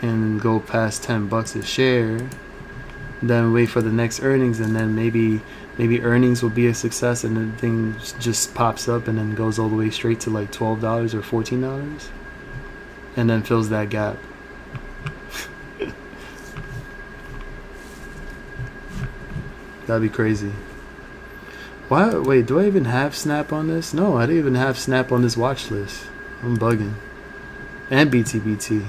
and go past $10 a share, then wait for the next earnings, and then maybe earnings will be a success, and the thing just pops up and then goes all the way straight to like $12 or $14, and then fills that gap. That'd be crazy. Why? Wait, do I even have Snap on this? No, I didn't even have Snap on this watch list. I'm bugging. And BTBT.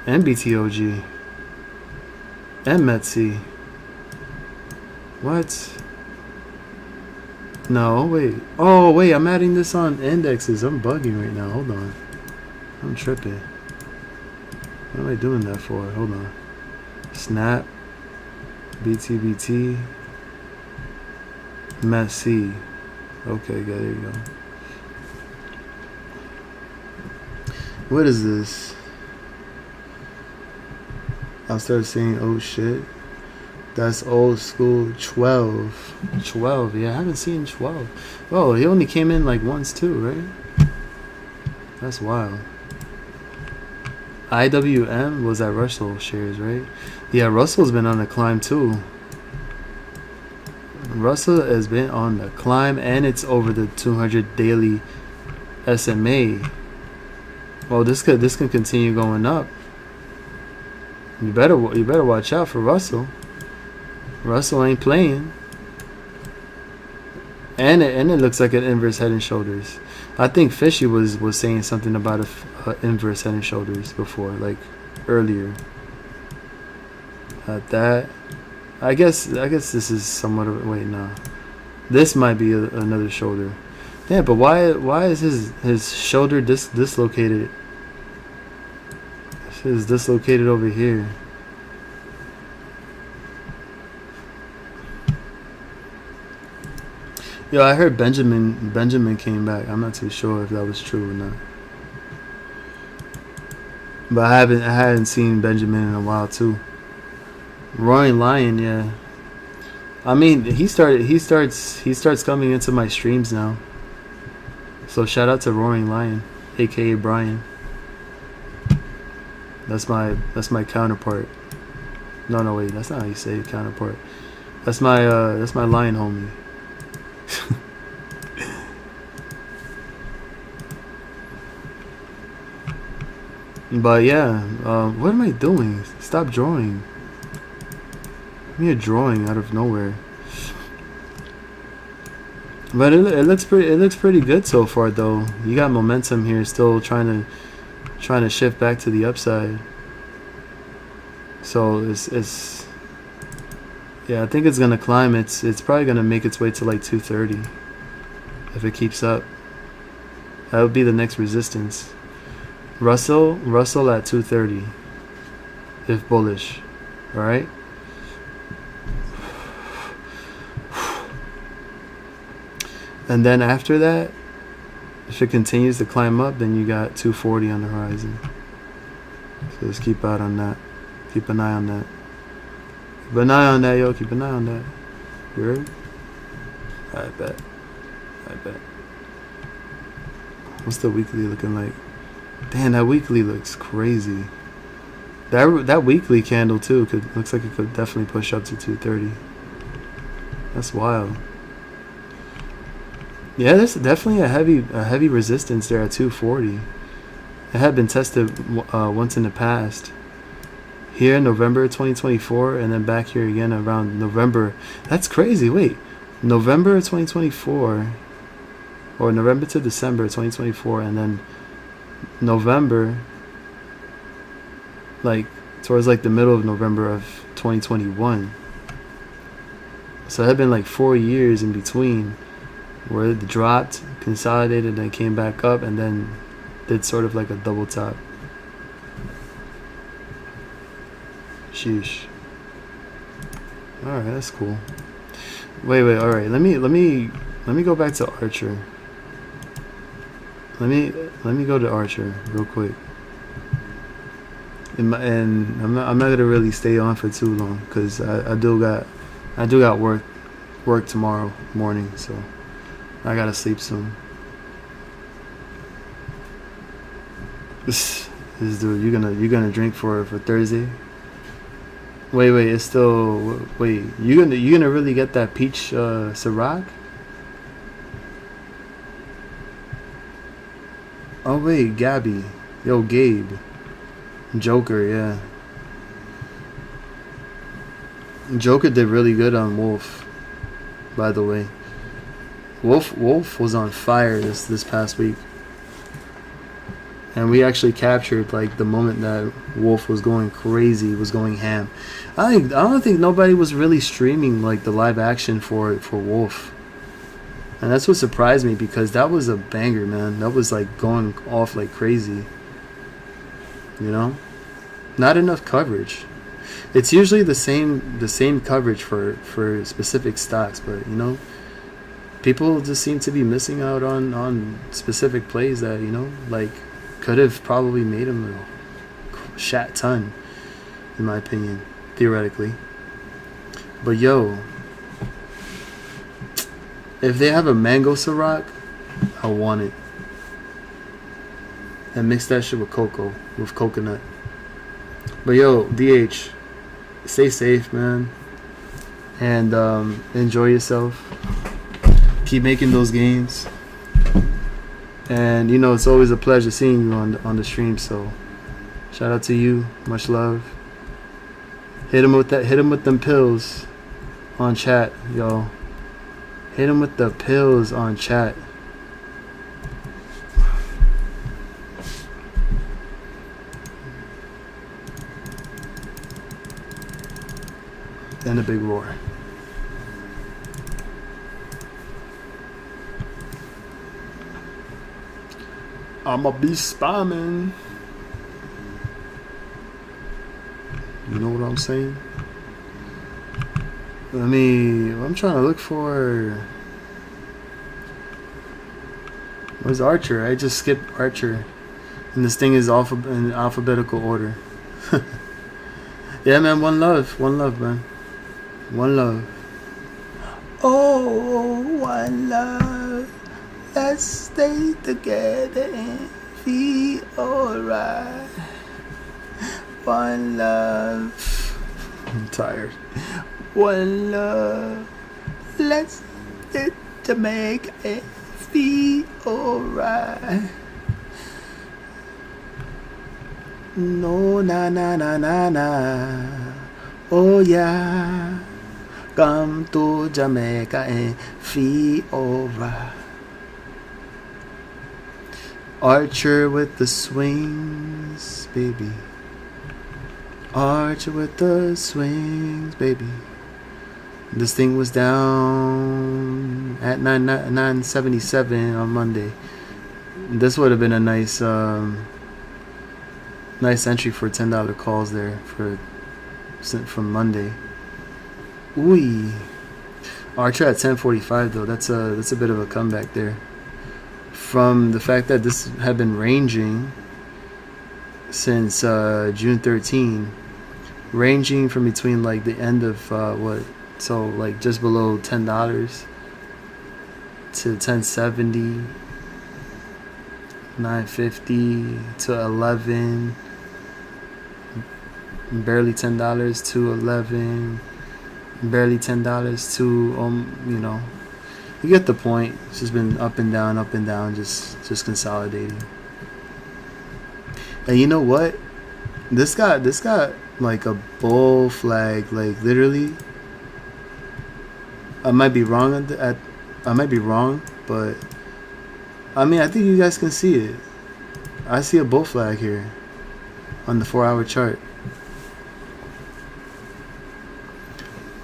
And BTOG. And METC. What? No, wait. Oh, wait, I'm adding this on indexes. I'm bugging right now. Hold on. I'm tripping. What am I doing that for? Hold on. Snap. BTBT. METC. Okay, there you go. What is this? I'll start saying, oh shit. That's old school. 12. Yeah, I haven't seen 12. Oh, he only came in like once too, right? That's wild. IWM was at Russell shares, right? Yeah, Russell's been on the climb too. Russell has been on the climb, and it's over the 200 daily SMA. Well, this could continue going up. You better watch out for Russell. Russell ain't playing. And it looks like an inverse head and shoulders. I think Fishy was saying something about a inverse head and shoulders before, like earlier. That I guess this is somewhat of wait no. This might be another shoulder. Yeah, but why is his shoulder dislocated? It is dislocated over here. Yo, I heard Benjamin came back. I'm not too sure if that was true or not. But I hadn't seen Benjamin in a while too. Roaring Lion, yeah. I mean, he starts coming into my streams now. So shout out to Roaring Lion, aka Brian. That's my counterpart. No, wait, that's not how you say counterpart. That's my lion homie. But yeah, what am I doing? Stop drawing. Give me a drawing out of nowhere. But it looks pretty good so far though. You got momentum here, still trying to shift back to the upside. So it's yeah, I think it's gonna climb. It's probably gonna make its way to like 230 if it keeps up. That would be the next resistance. Russell at 230 if bullish. All right. And then after that, if it continues to climb up, then you got 240 on the horizon. So let's keep out on that. Keep an eye on that. Keep an eye on that, yo. Keep an eye on that. You heard? I bet. What's the weekly looking like? Damn, that weekly looks crazy. That weekly candle too looks like it could definitely push up to 230. That's wild. Yeah, there's definitely a heavy resistance there at 240. It had been tested once in the past. Here in November 2024, and then back here again around November. That's crazy. Wait, November 2024, or November to December 2024, and then November, like towards like the middle of November of 2021. So it had been like 4 years in between, where it dropped, consolidated, and came back up, and then did sort of like a double top. Sheesh. All right, that's cool. Wait. All right, let me go back to Archer. Let me go to Archer real quick. And I'm not gonna really stay on for too long because I do got work tomorrow morning, so I gotta sleep soon. This dude, you gonna drink for Thursday? Wait, it's still wait. You gonna really get that peach Ciroc? Oh wait, Gabby, yo Gabe, Joker, yeah. Joker did really good on Wolf, by the way. Wolf was on fire this past week. And we actually captured like the moment that Wolf was going crazy, was going ham. I don't think nobody was really streaming like the live action for Wolf. And that's what surprised me, because that was a banger, man. That was like going off like crazy. You know? Not enough coverage. It's usually the same coverage for specific stocks, but you know, people just seem to be missing out on specific plays that, you know, like could have probably made him a shat ton, in my opinion, theoretically. But yo, if they have a mango Ciroc, I want it. And mix that shit with coconut. But yo, DH, stay safe, man. And enjoy yourself. Keep making those gains. And you know, it's always a pleasure seeing you on the stream, so shout out to you. Much love. Hit him with that. Hit him with them pills on chat, yo. Hit him with the pills on chat. Then a big roar. I'ma be spamming. You know what I'm saying? I'm trying to look for. Where's Archer? I just skipped Archer. And this thing is in alphabetical order. Yeah, man, one love, man. One love. Oh, one love. Let's stay together and feel alright. One love. I'm tired. One love. Let's get to make it feel alright. No, na na na na na. Oh yeah. Come to Jamaica and feel alright. Archer with the swings, baby. Archer with the swings, baby. This thing was down at 977 on Monday. This would have been a nice nice entry for $10 calls there from Monday. Ooh. Archer at 1045 though. That's a bit of a comeback there. From the fact that this had been ranging since June 13, ranging from between like the end of so like just below $10 to 1070, 950 to 11, barely $10 to 11, barely $10 to you know. You get the point. It's just been up and down, just consolidating. And you know what? This got like a bull flag, like literally. I might be wrong I might be wrong, but I think you guys can see it. I see a bull flag here on the 4-hour chart.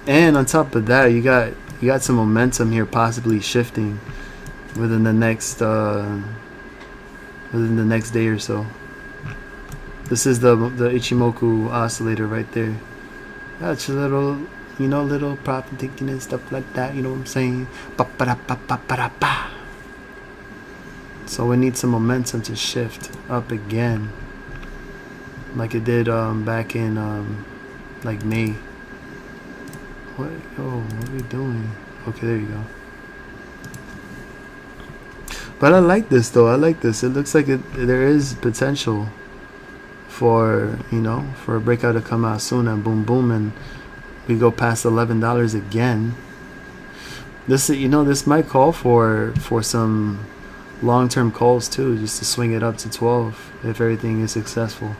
And on top of that, you got some momentum here possibly shifting within the next day or so. This is the Ichimoku oscillator right there. That's a little, little profit taking and stuff like that, you know what I'm saying? Ba-ba-da-ba-ba-ba-da-ba. So we need some momentum to shift up again, like it did back in like May. What are we doing? Okay, there you go. But I like this though. I like this. It looks like there is potential for for a breakout to come out soon and boom, and we go past $11 again. This this might call for some long-term calls too, just to swing it up to 12 if everything is successful.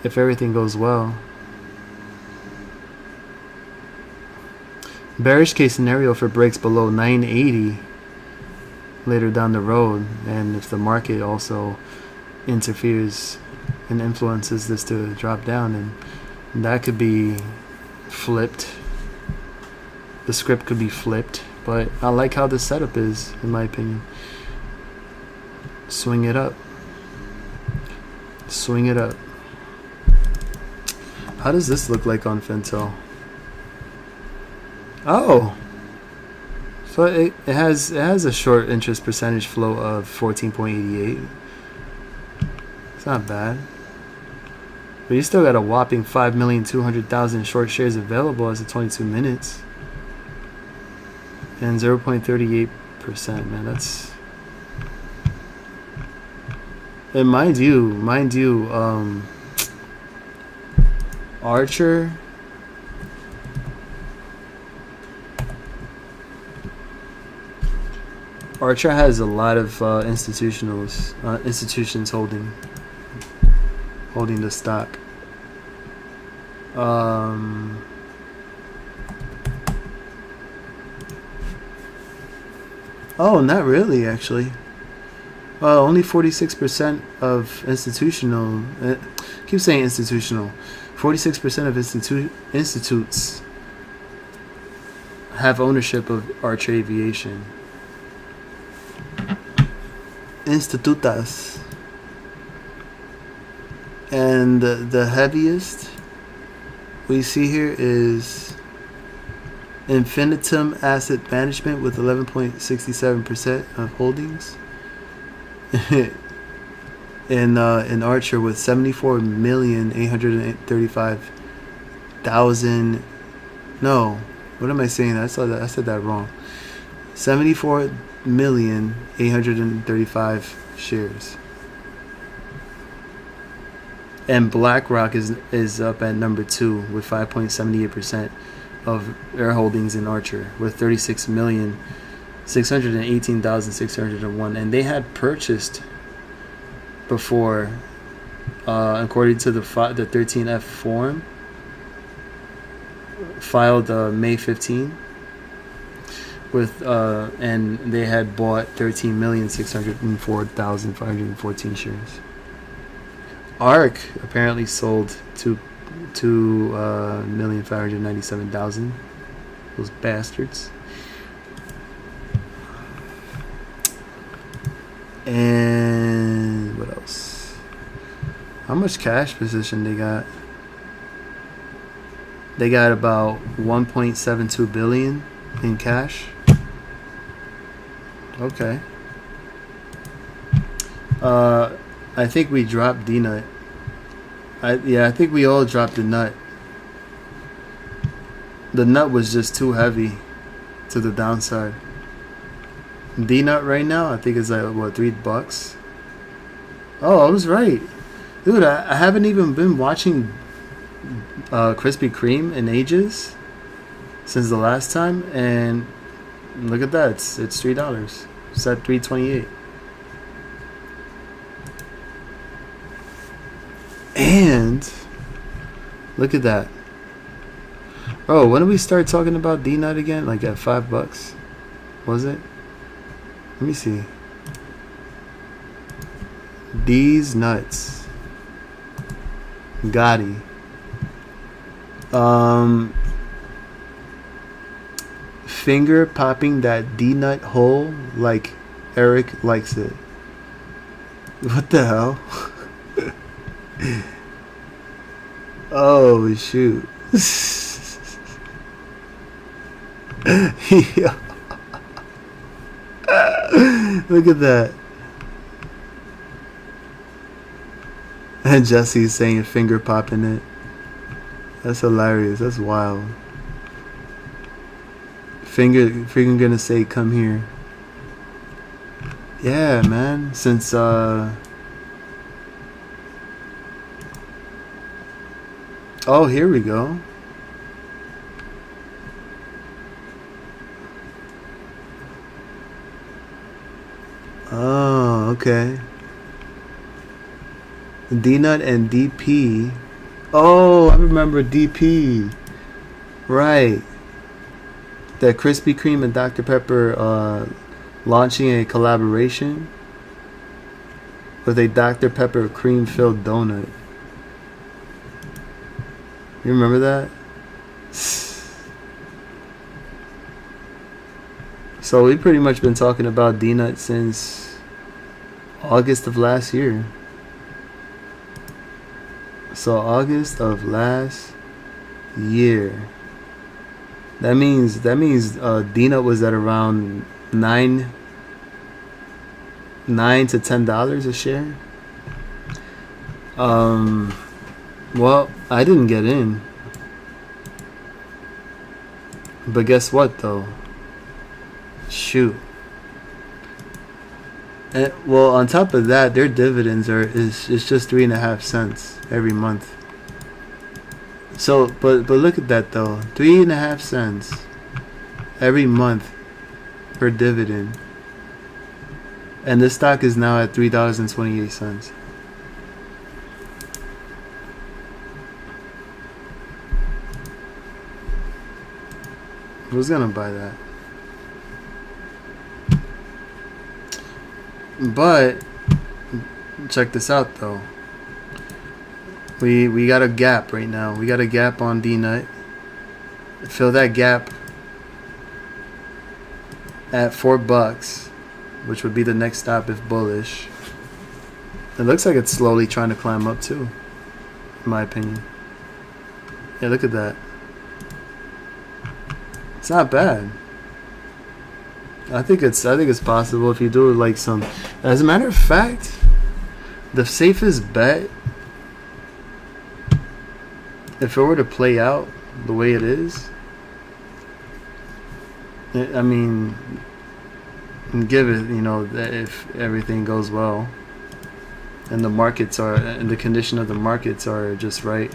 If everything goes well. Bearish case scenario for breaks below 980 later down the road, and if the market also interferes and influences this to drop down, and that could be flipped. The script could be flipped, but I like how the setup is, in my opinion. Swing it up. Swing it up. How does this look like on Fintel? Oh, so it has a short interest percentage flow of 14.88. It's not bad, but you still got a whopping 5,200,000 short shares available as of 22 minutes and 0.38%. Man, that's, and mind you, Archer. Archer has a lot of institutions holding the stock. Oh, not really, actually. Well, only 46% of institutional. Keep saying institutional. 46% of institutes have ownership of Arch Aviation. Institutas. And the heaviest we see here is Infinitum Asset Management with 11.67% of holdings. in Archer with 74,835,000. No, what am I saying? I said that wrong. 74,835 shares. And BlackRock is up at number 2 with 5.78% of their holdings in Archer with 36,618,601, and they had purchased before, according to the 13F form filed May 15, with and they had bought 13,604,514 shares. ARK apparently sold 2,597,000. Those bastards. And what else? How much cash position they got? They got about 1.72 billion in cash. Okay. I think we dropped D-Nut. I think we all dropped the nut. The nut was just too heavy to the downside. D-Nut right now, I think it's like, what, $3? Oh, I was right. Dude, I haven't even been watching Krispy Kreme in ages. Since the last time. And look at that. It's $3. It's at $3.28. And look at that. Oh, when did we start talking about D-Nut again? Like at $5? Was it? Let me see. These nuts. Gotti. Finger popping that D-Nut hole like Eric likes it. What the hell? Oh shoot. Yeah. Look at that. And Jesse's saying finger popping it. That's hilarious. That's wild. Finger gonna say come here. Yeah, man. Since oh, here we go. Oh, okay. D-Nut and DP. Oh, I remember DP. Right. That Krispy Kreme and Dr. Pepper launching a collaboration with a Dr. Pepper cream-filled donut. You remember that? So we've pretty much been talking about D-Nut since August of last year. So August of last year. That means D-Nut was at around $9 to $10 a share. Well, I didn't get in. But guess what though? Shoot. Well, on top of that, their dividends is just 3.5 cents every month. So, but look at that though, 3.5 cents every month per dividend, and this stock is now at $3.28. Who's gonna buy that? But check this out though. We got a gap right now. We got a gap on D-Nut. Fill that gap at $4, which would be the next stop if bullish. It looks like it's slowly trying to climb up too, in my opinion. Yeah, look at that. It's not bad. I think it's possible if you do like some. As a matter of fact, the safest bet, if it were to play out the way it is, I mean, give it, you know, if everything goes well, and the markets are, and the condition of the markets are just right,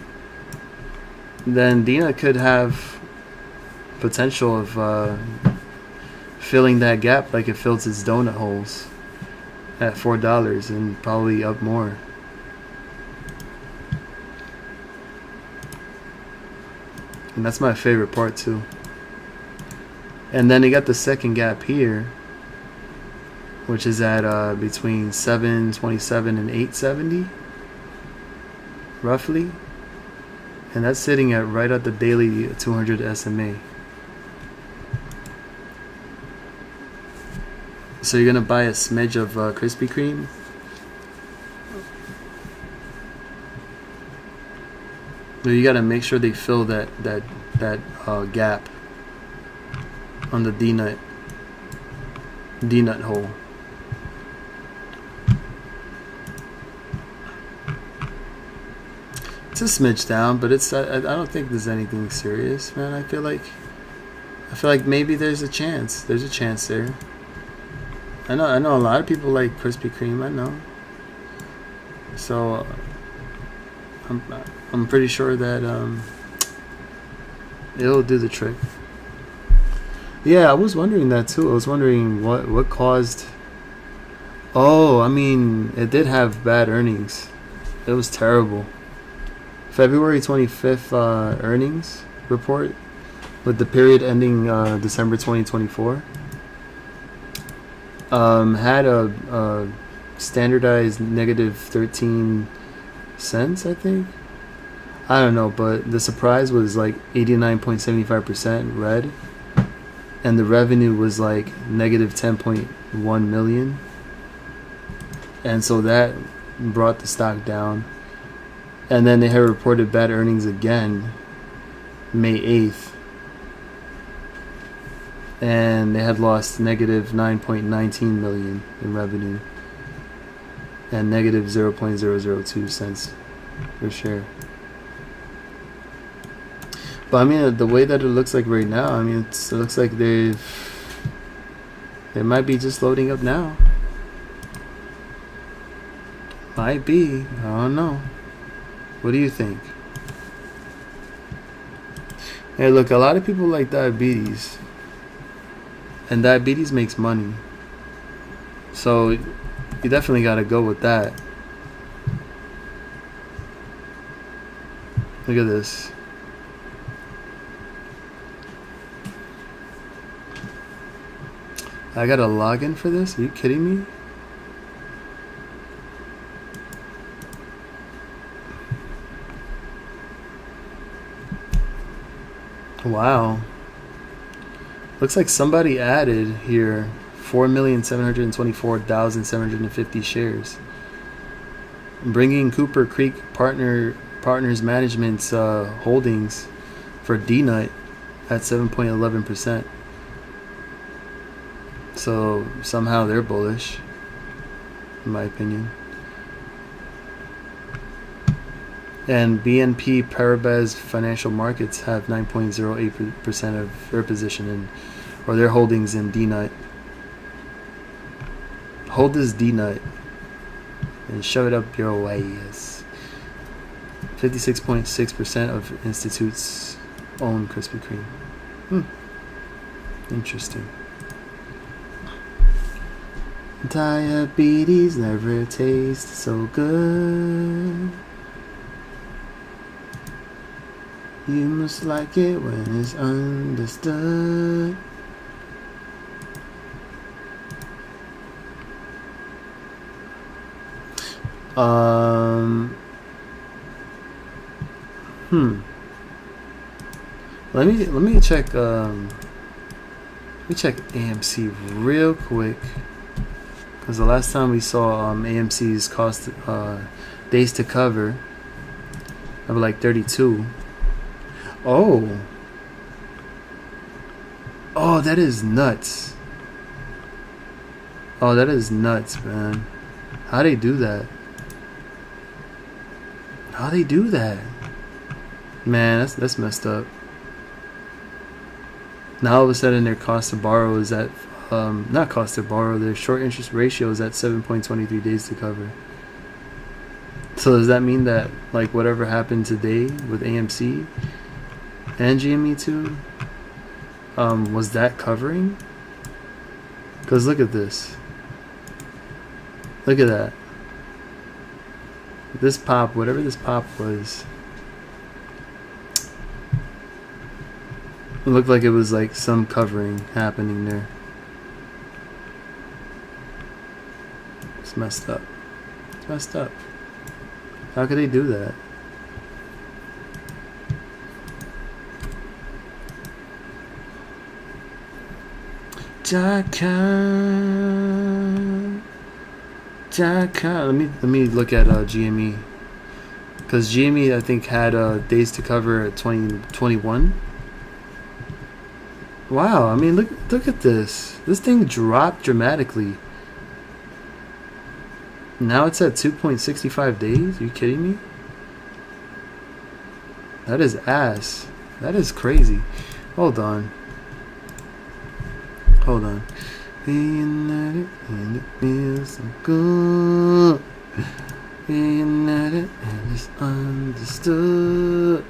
then Dina could have potential of filling that gap like it fills its donut holes at $4 and probably up more. And that's my favorite part too. And then you got the second gap here, which is at between 727 and 870 roughly, and that's sitting at right at the daily 200 SMA. So you're gonna buy a smidge of Krispy Kreme. So you gotta make sure they fill that gap on the D-Nut hole. It's a smidge down, but it's I don't think there's anything serious, man. I feel like maybe there's a chance. There's a chance there. I know a lot of people like Krispy Kreme. I know. So I'm pretty sure that it'll do the trick. Yeah, I was wondering that too. I was wondering what caused. Oh, I mean, it did have bad earnings. It was terrible. February 25th earnings report with the period ending December 2024 had a standardized negative 13 cents, I think. I don't know, but the surprise was like 89.75% red, and the revenue was like negative 10.1 million, and so that brought the stock down. And then they had reported bad earnings again May 8th, and they had lost negative 9.19 million in revenue and negative 0.002 cents per share. But I mean, the way that it looks like right now, I mean, it looks like they might be just loading up now. Might be. I don't know. What do you think? Hey, look, a lot of people like diabetes, and diabetes makes money, so you definitely got to go with that. Look at this. I got a login for this? Are you kidding me? Wow. Looks like somebody added here 4,724,750 shares, bringing Cooper Creek Partners Management's holdings for D-Nut at 7.11%. So somehow they're bullish, in my opinion. And BNP Paribas Financial Markets have 9.08% of their position in, or their holdings in D-Nut. Hold this D-Nut and shove it up your ways. 56.6% of institutes own Krispy Kreme. Interesting. Diabetes never tastes so good. You must like it when it's understood. Let me check AMC real quick, because the last time we saw AMC's cost days to cover of like 32. Oh, that is nuts. Oh, that is nuts, man. How they do that? How they do that? Man, that's messed up. Now all of a sudden their cost to borrow is at not cost to borrow, their short interest ratio is at 7.23 days to cover. So does that mean that like whatever happened today with AMC and GME2 was that covering? Because look at this. Look at that. This pop, whatever this pop was, it looked like it was like some covering happening there. It's messed up. It's messed up. How could they do that? Let me look at GME, because GME I think had days to cover at 2021. Wow, I mean look at this. This thing dropped dramatically. Now it's at 2.65 days. Are you kidding me? That is ass. That is crazy. Hold on. Being and it feels so good. Being and it's understood.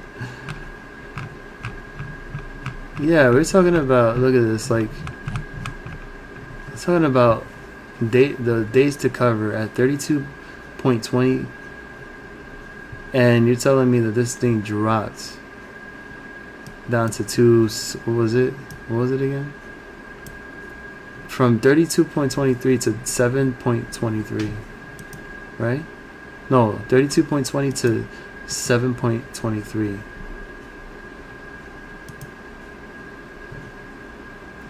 Yeah, we're talking about, look at this, like, we're talking about the days to cover at 32.20, and you're telling me that this thing dropped down to what was it again? From 32.23 to 7.23, right? No, 32.20 to 7.23.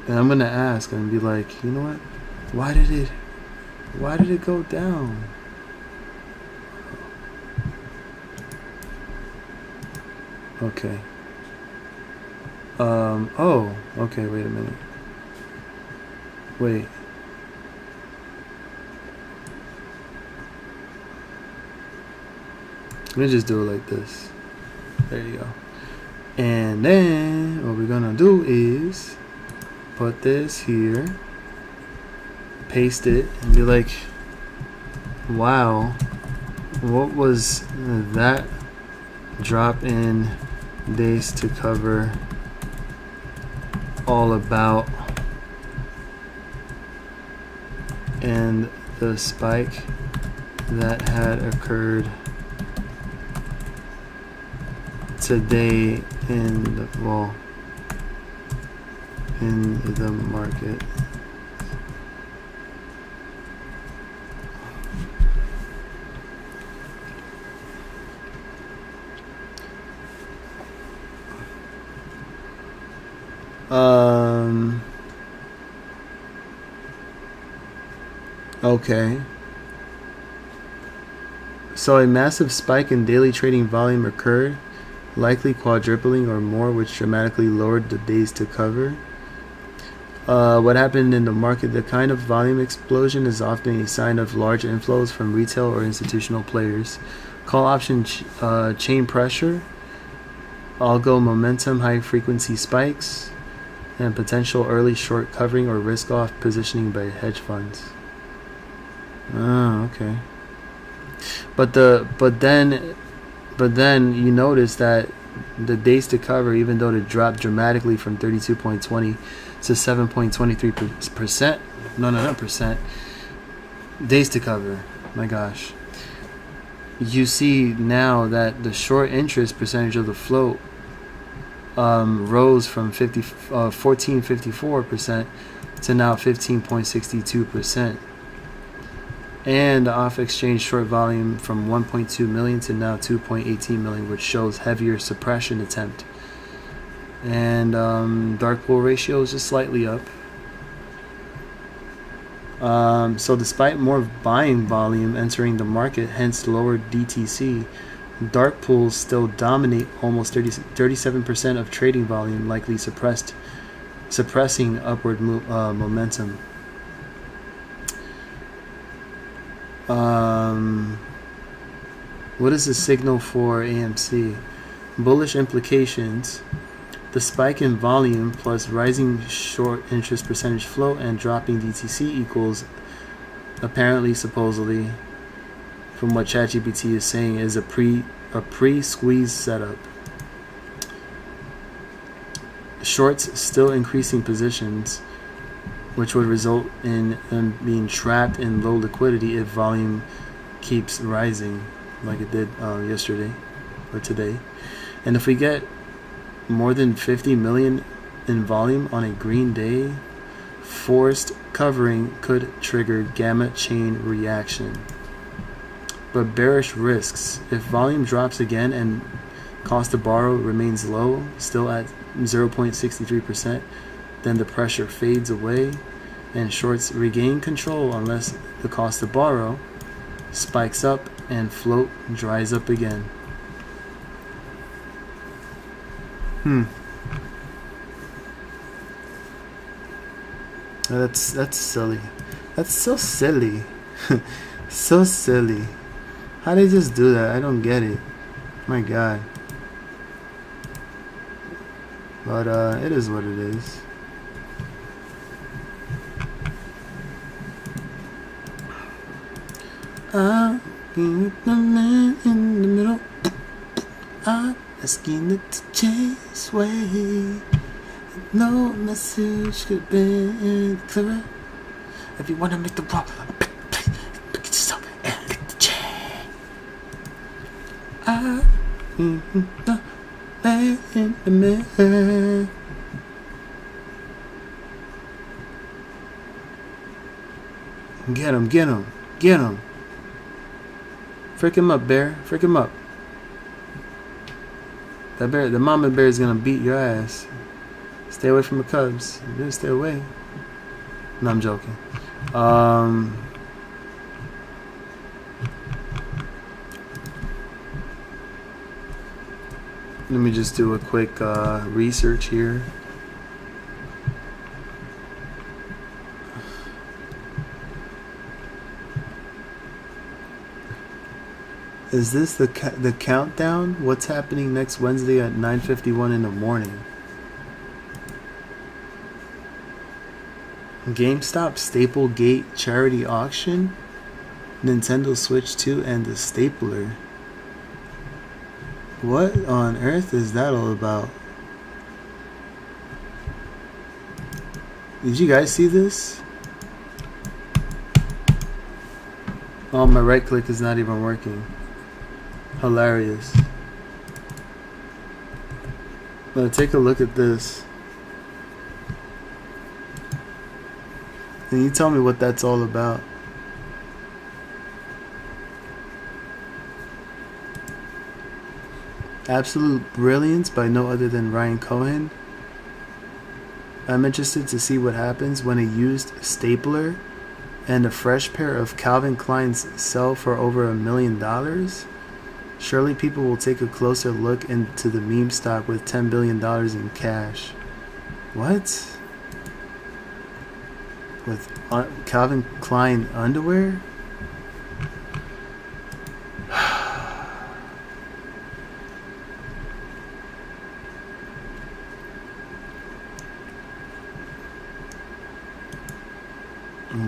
And I'm gonna ask and be like, you know what? Why did it go down? Okay. Okay, wait a minute. Wait. Let me just do it like this. There you go. And then what we're gonna do is put this here, paste it, and be like, wow, what was that drop in days to cover all about, and the spike that had occurred today in the market. Okay. So a massive spike in daily trading volume occurred, likely quadrupling or more, which dramatically lowered the days to cover. What happened in the market? The kind of volume explosion is often a sign of large inflows from retail or institutional players. Call option chain pressure, algo momentum, high frequency spikes, and potential early short covering or risk off positioning by hedge funds. Oh, okay. But then you notice that the days to cover, even though it dropped dramatically from 32.20 to 7.23%, not percent, days to cover, my gosh, you see now that the short interest percentage of the float rose from 14.54% to now 15.62%. And the off-exchange short volume from 1.2 million to now 2.18 million, which shows heavier suppression attempt. And dark pool ratio is just slightly up. So despite more buying volume entering the market, hence lower DTC, dark pools still dominate almost 37% of trading volume, likely suppressing upward momentum. What is the signal for AMC? Bullish implications. The spike in volume plus rising short interest percentage float and dropping DTC equals, apparently, supposedly, from what ChatGPT is saying, is a pre-squeeze setup. Shorts still increasing positions, which would result in them being trapped in low liquidity if volume keeps rising, like it did yesterday or today. And if we get more than 50 million in volume on a green day, forced covering could trigger gamma chain reaction. But bearish risks: if volume drops again and cost to borrow remains low, still at 0.63%, then the pressure fades away and shorts regain control unless the cost to borrow spikes up and float dries up again. That's silly. That's so silly. So silly. How they just do that? I don't get it. My God. But it is what it is. I'm the man in the middle. I'm asking it to change way. No message could be clearer. If you wanna make the wrong, pick it yourself and lick the chain. I'm the man in the middle. Get him, get him, get him. Frick him up, bear. Frick him up. That bear, the mama bear is gonna beat your ass. Stay away from the cubs. Just stay away. No, I'm joking. Let me just do a quick research here. Is this the countdown? What's happening next Wednesday at 9:51 in the morning? GameStop Staplegate charity auction, Nintendo Switch 2, and the stapler. What on earth is that all about? Did you guys see this? Oh, my right click is not even working. Hilarious. But take a look at this. And you tell me what that's all about. Absolute brilliance by no other than Ryan Cohen. I'm interested to see what happens when a used stapler and a fresh pair of Calvin Klein's sell for over $1 million. Surely people will take a closer look into the meme stock with $10 billion in cash. What? With Calvin Klein underwear?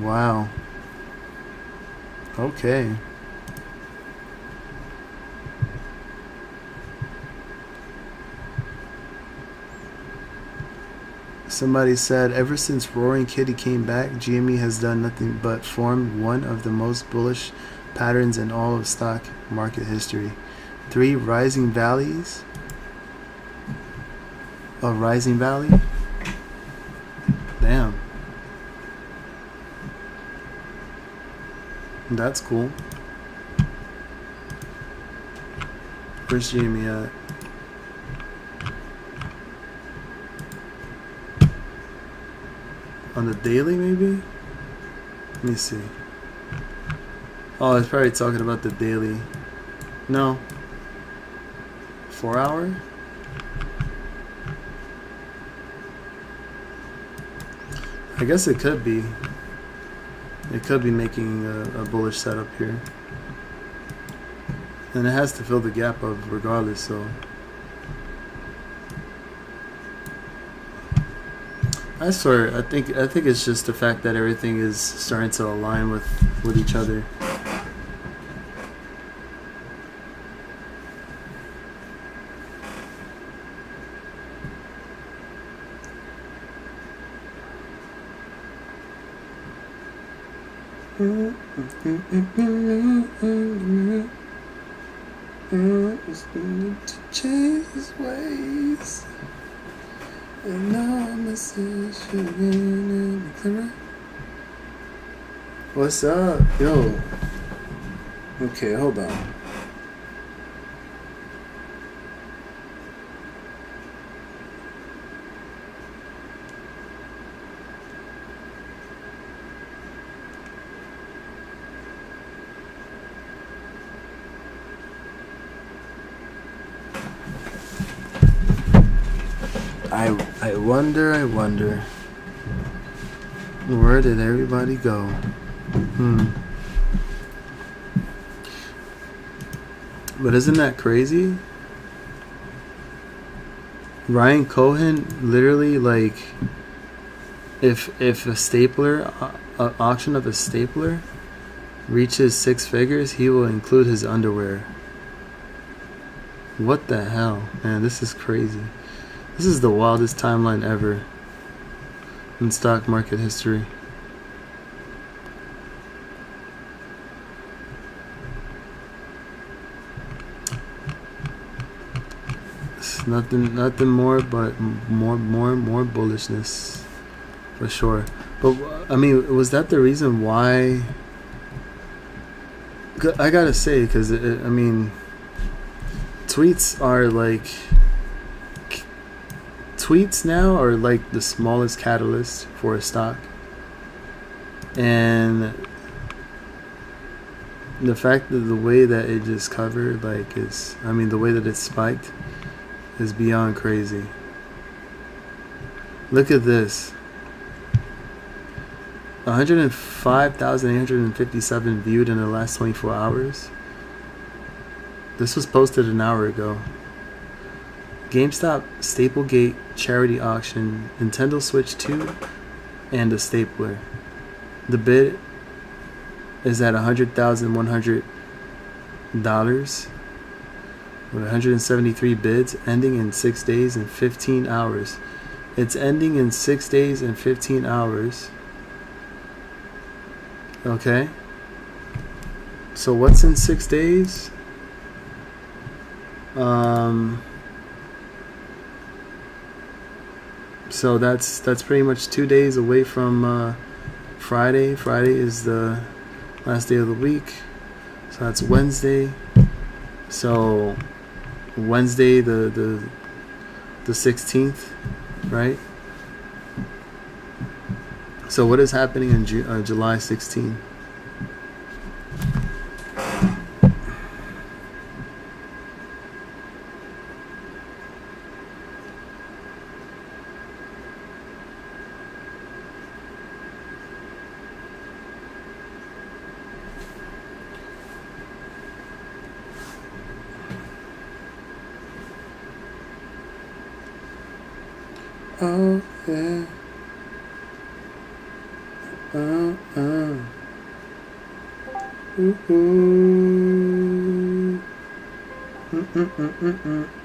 Wow. Okay. Somebody said, ever since Roaring Kitty came back, GME has done nothing but form one of the most bullish patterns in all of stock market history. 3 rising valleys, A rising valley? Damn. That's cool. Where's Jamie at? On the daily, maybe? Let me see. Oh, it's probably talking about the daily. No. 4 hour? I guess it could be. It could be making a bullish setup here. And it has to fill the gap up regardless, so. I swear, I think it's just the fact that everything is starting to align with each other. Change his ways. And now I'm what's up? Yo. Okay, hold on. I wonder. Where did everybody go? But isn't that crazy? Ryan Cohen literally, like, if a stapler, auction of a stapler reaches 6 figures, he will include his underwear. What the hell, man? This is crazy. This is the wildest timeline ever in stock market history. It's nothing more but more bullishness for sure. But I mean, was that the reason why? I gotta say, because I mean, tweets now are like the smallest catalyst for a stock, and the fact that the way that it just covered, like, is, I mean, the way that it spiked is beyond crazy. Look at this. 105,857 viewed in the last 24 hours. This was posted an hour ago. GameStop, Staplegate, charity auction, Nintendo Switch 2, and a stapler. The bid is at $100,100 with 173 bids, ending in 6 days and 15 hours. It's ending in 6 days and 15 hours. Okay. So what's in 6 days? So that's pretty much 2 days away from Friday. Friday is the last day of the week. So that's Wednesday. So Wednesday the 16th, right? So what is happening in July 16th? Oh yeah.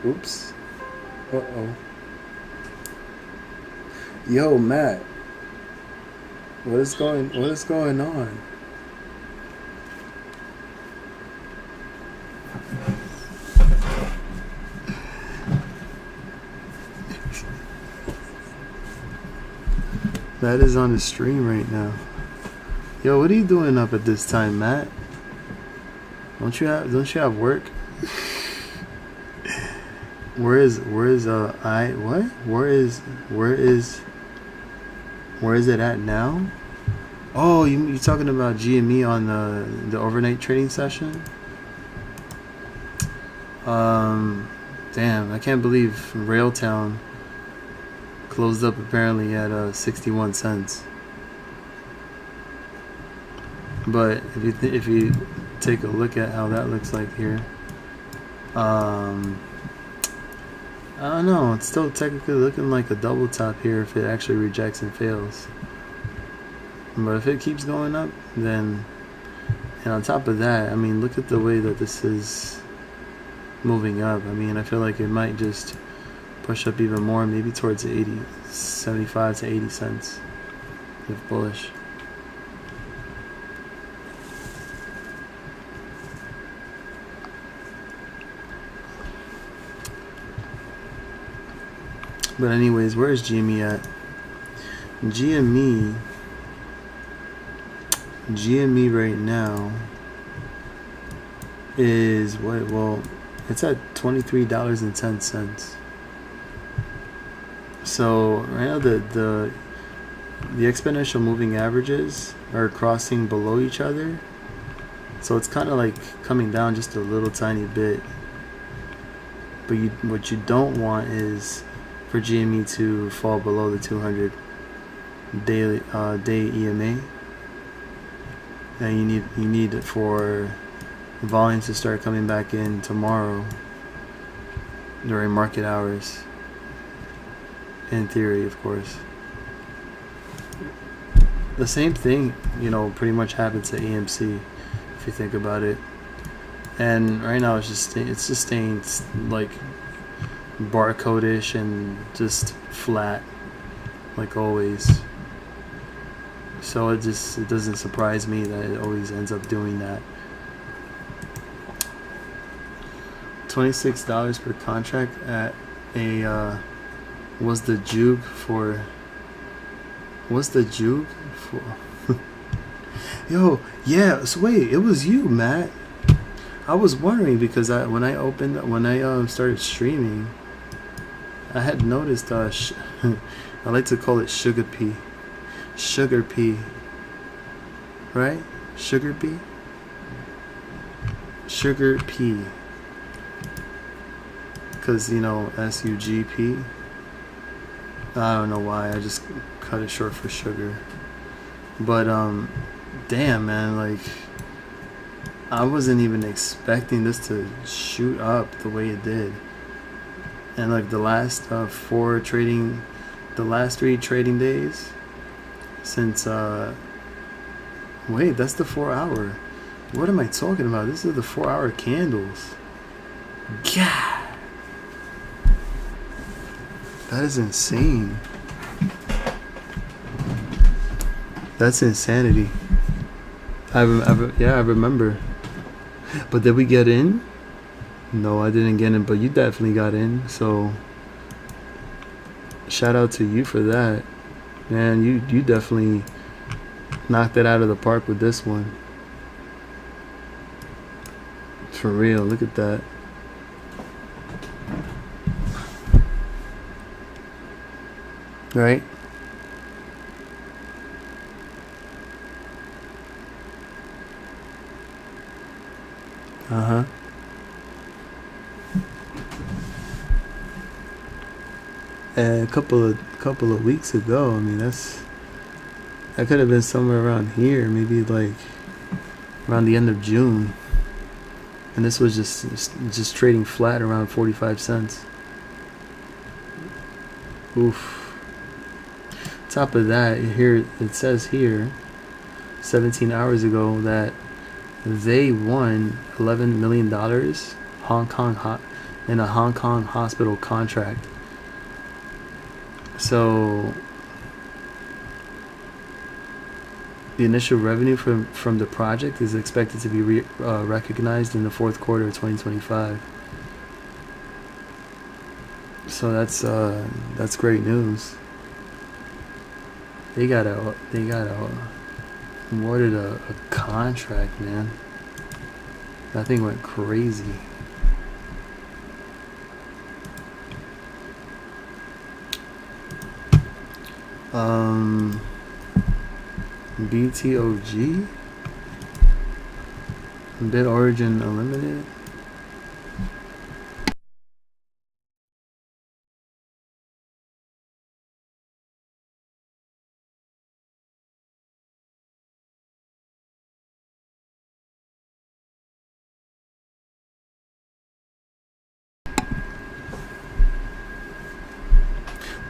Oops. Uh-oh. Yo, Matt. What is going on? Matt is on the stream right now. Yo, what are you doing up at this time, Matt? Don't you have work? Where is it at now? Oh, you talking about GME on the overnight trading session? Damn, I can't believe Railtown closed up apparently at 61 cents. But if you take a look at how that looks like here, I don't know. It's still technically looking like a double top here if it actually rejects and fails. But if it keeps going up, then, and on top of that, I mean, look at the way that this is moving up. I mean, I feel like it might just push up even more, maybe towards 75 to 80 cents if bullish. But anyways, where is GME at? GME right now is what? Well, it's at $23.10. So right now the exponential moving averages are crossing below each other. So it's kind of like coming down just a little tiny bit. But what you don't want is for GME to fall below the 200 day EMA. And you need it for volumes to start coming back in tomorrow during market hours. In theory, of course. The same thing, pretty much happens to AMC if you think about it. And right now it's just staying like barcode-ish and just flat like always. So it doesn't surprise me that it always ends up doing that. $26 per contract at a was the juke for yo, yeah, so wait, it was you, Matt. I was wondering because when I started streaming, I had noticed I like to call it sugar pea, right? Sugar pea, because SUGP. I don't know why, I just cut it short for sugar. But damn, man, like I wasn't even expecting this to shoot up the way it did. And like the last 3 trading days since wait, that's the 4-hour. What am I talking about? This is the 4-hour candles. God, that is insane. That's insanity. I remember. But did we get in? No, I didn't get in, but you definitely got in. So shout out to you for that. Man, you definitely knocked it out of the park with this one. For real, look at that. Right? Uh-huh. A couple of weeks ago, I mean, that could have been somewhere around here, maybe like around the end of June. And this was just trading flat around 45 cents. Oof. Top of that, here it says here 17 hours ago that they won $11 million in a Hong Kong hospital contract. So the initial revenue from the project is expected to be recognized in the fourth quarter of 2025. So that's great news. They got awarded a contract, man. That thing went crazy. BTOG? Bit origin eliminated?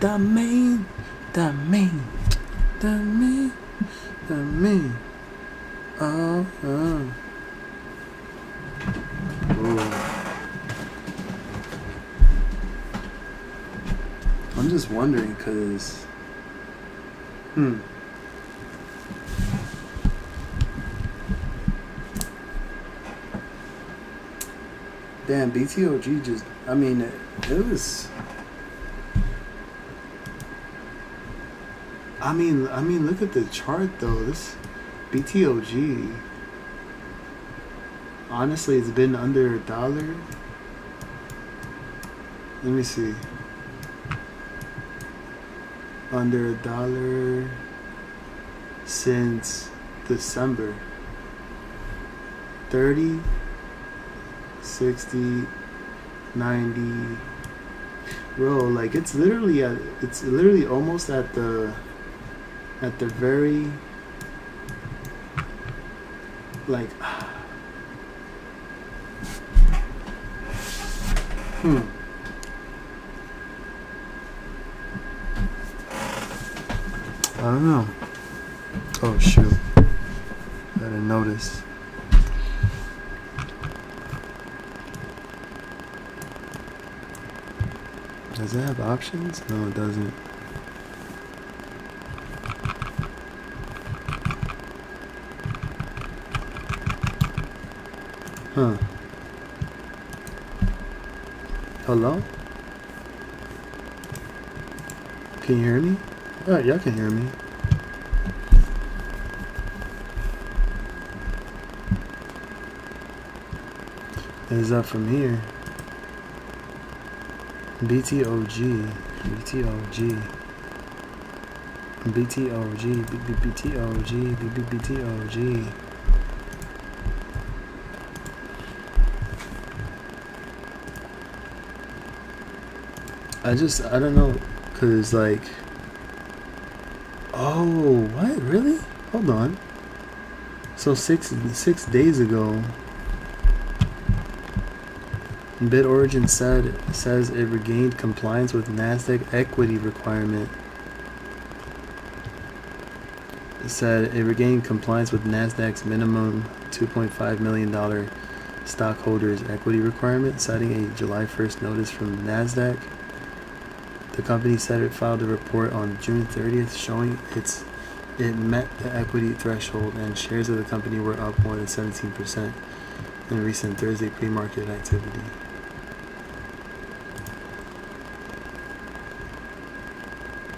The main. Oh, I'm just wondering, cause, damn, BTOG just, I mean, it was. I mean, look at the chart though. This BTOG, honestly, it's been under $1. Let me see. Under $1 since December. 30, 60, 90. Bro, like it's literally almost at the very, like, I don't know. Oh shoot, I didn't notice. Does it have options? No, it doesn't. Huh. Hello? Can you hear me? Alright, y'all can hear me. Is that from here? BTOG. I don't know, cause like, oh, what, really? Hold on. So six days ago, BitOrigin says it regained compliance with Nasdaq equity requirement. It said it regained compliance with Nasdaq's minimum $2.5 million stockholders equity requirement, citing a July 1st notice from Nasdaq. The company said it filed a report on June 30th showing it met the equity threshold, and shares of the company were up more than 17% in recent Thursday pre-market activity.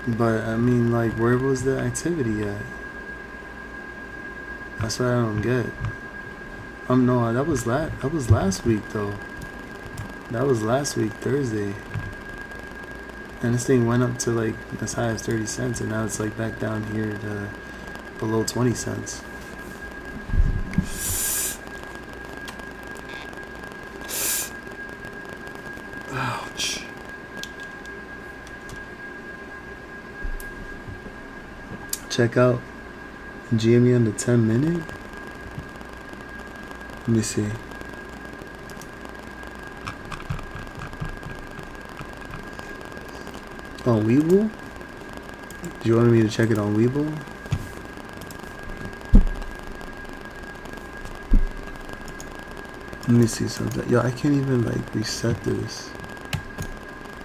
But I mean, like, where was the activity at? That's what I don't get. No, that was last week though. That was last week, Thursday. And this thing went up to like as high as 30 cents, and now it's like back down here to below 20 cents. Ouch. Check out GME on the 10-minute. Let me see. On Webull? Do you want me to check it on Webull? Let me see something. Yo, I can't even like reset this.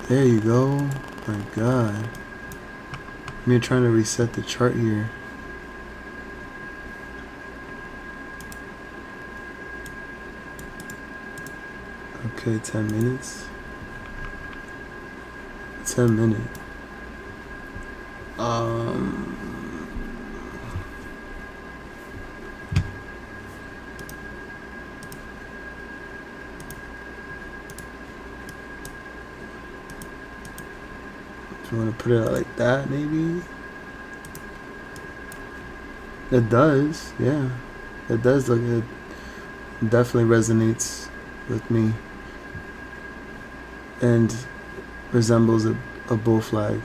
There you go. My God. I'm trying to reset the chart here. Okay, 10 minutes. 10 minutes. If you want to put it like that, maybe. It does, yeah. It does look, it definitely resonates with me. And resembles a bull flag.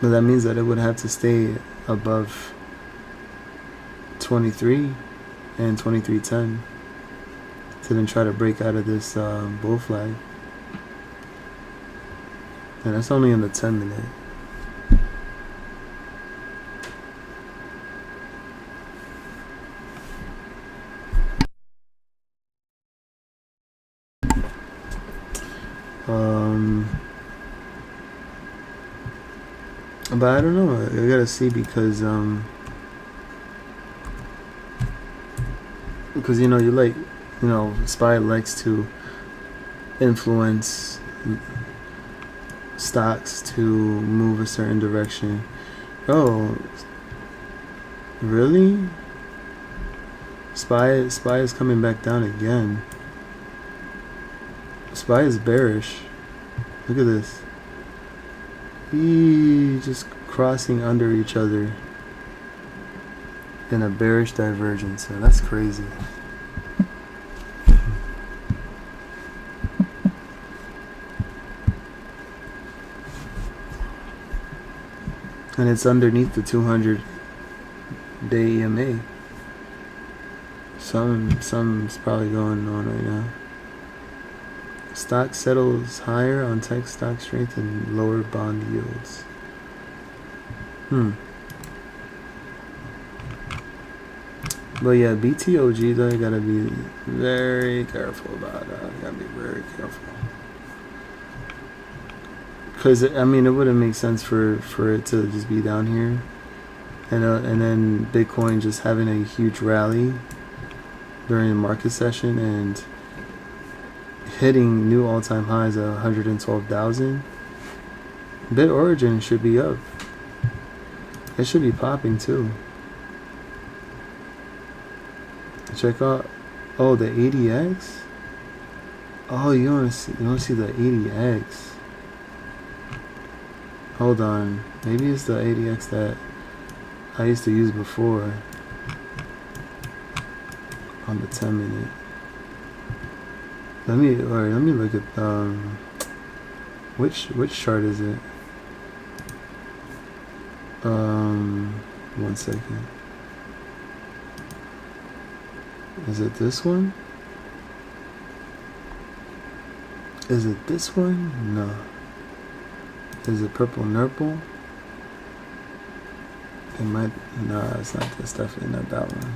But that means that it would have to stay above 23 and 2310 to then try to break out of this bull flag. And that's only in the 10 minute. But I don't know. I gotta see because you know SPY likes to influence stocks to move a certain direction. Oh, really? SPY is coming back down again. SPY is bearish. Look at this. Just crossing under each other in a bearish divergence. So that's crazy. And it's underneath the 200-day EMA. Something's probably going on right now. Stock settles higher on tech stock strength and lower bond yields. But yeah, BTOG though, you gotta be very careful about that. You gotta be very careful. Because I mean, it wouldn't make sense for it to just be down here, and then Bitcoin just having a huge rally during the market session and hitting new all-time highs of 112,000. Bit Origin should be up. It should be popping too. Check out, oh, the ADX. Oh, you want to see the ADX? Hold on, maybe it's the ADX that I used to use before on the 10 minute. Let me look at which chart is it? 1 second. Is it this one? Is it this one? No. Is it Purple Nurple? It might. Nah, it's not. It's definitely not that one.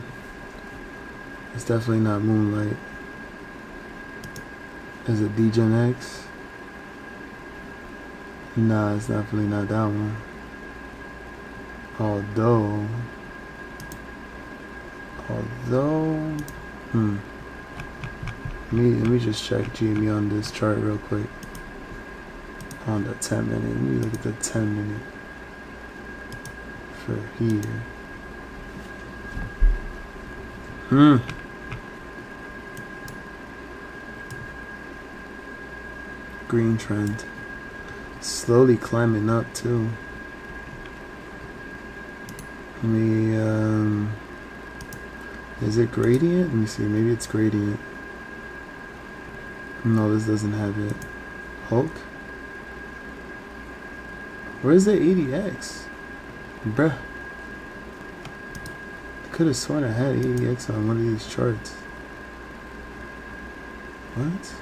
It's definitely not Moonlight. Is it Degen X? Nah, it's definitely not that one. Although, let me just check GME on this chart real quick. On the 10 minute, let me look at the 10 minute for here. Green trend, slowly climbing up too. Let me, is it gradient? Let me see, maybe it's gradient. No, this doesn't have it. Hulk? Where's the ADX? Bruh. I could have sworn I had ADX on one of these charts. What?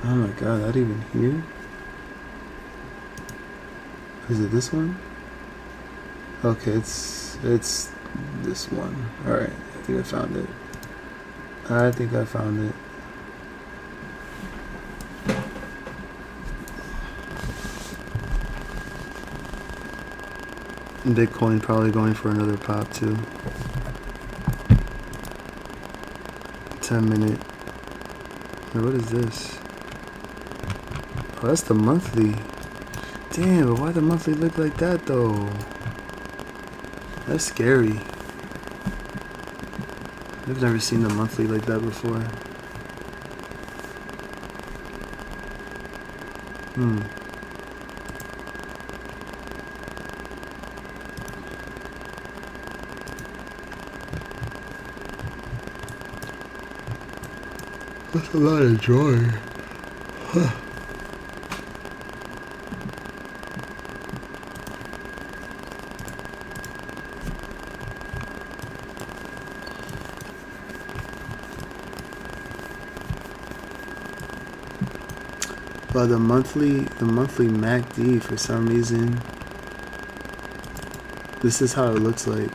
Oh my god, that even here? Is it this one? Okay, it's this one. Alright, I think I found it. Bitcoin probably going for another pop too. 10 minute. Wait, what is this? Oh, that's the monthly. Damn, but why the monthly look like that though? That's scary. I've never seen the monthly like that before. That's a lot of drawing. But the monthly MACD, for some reason, this is how it looks like.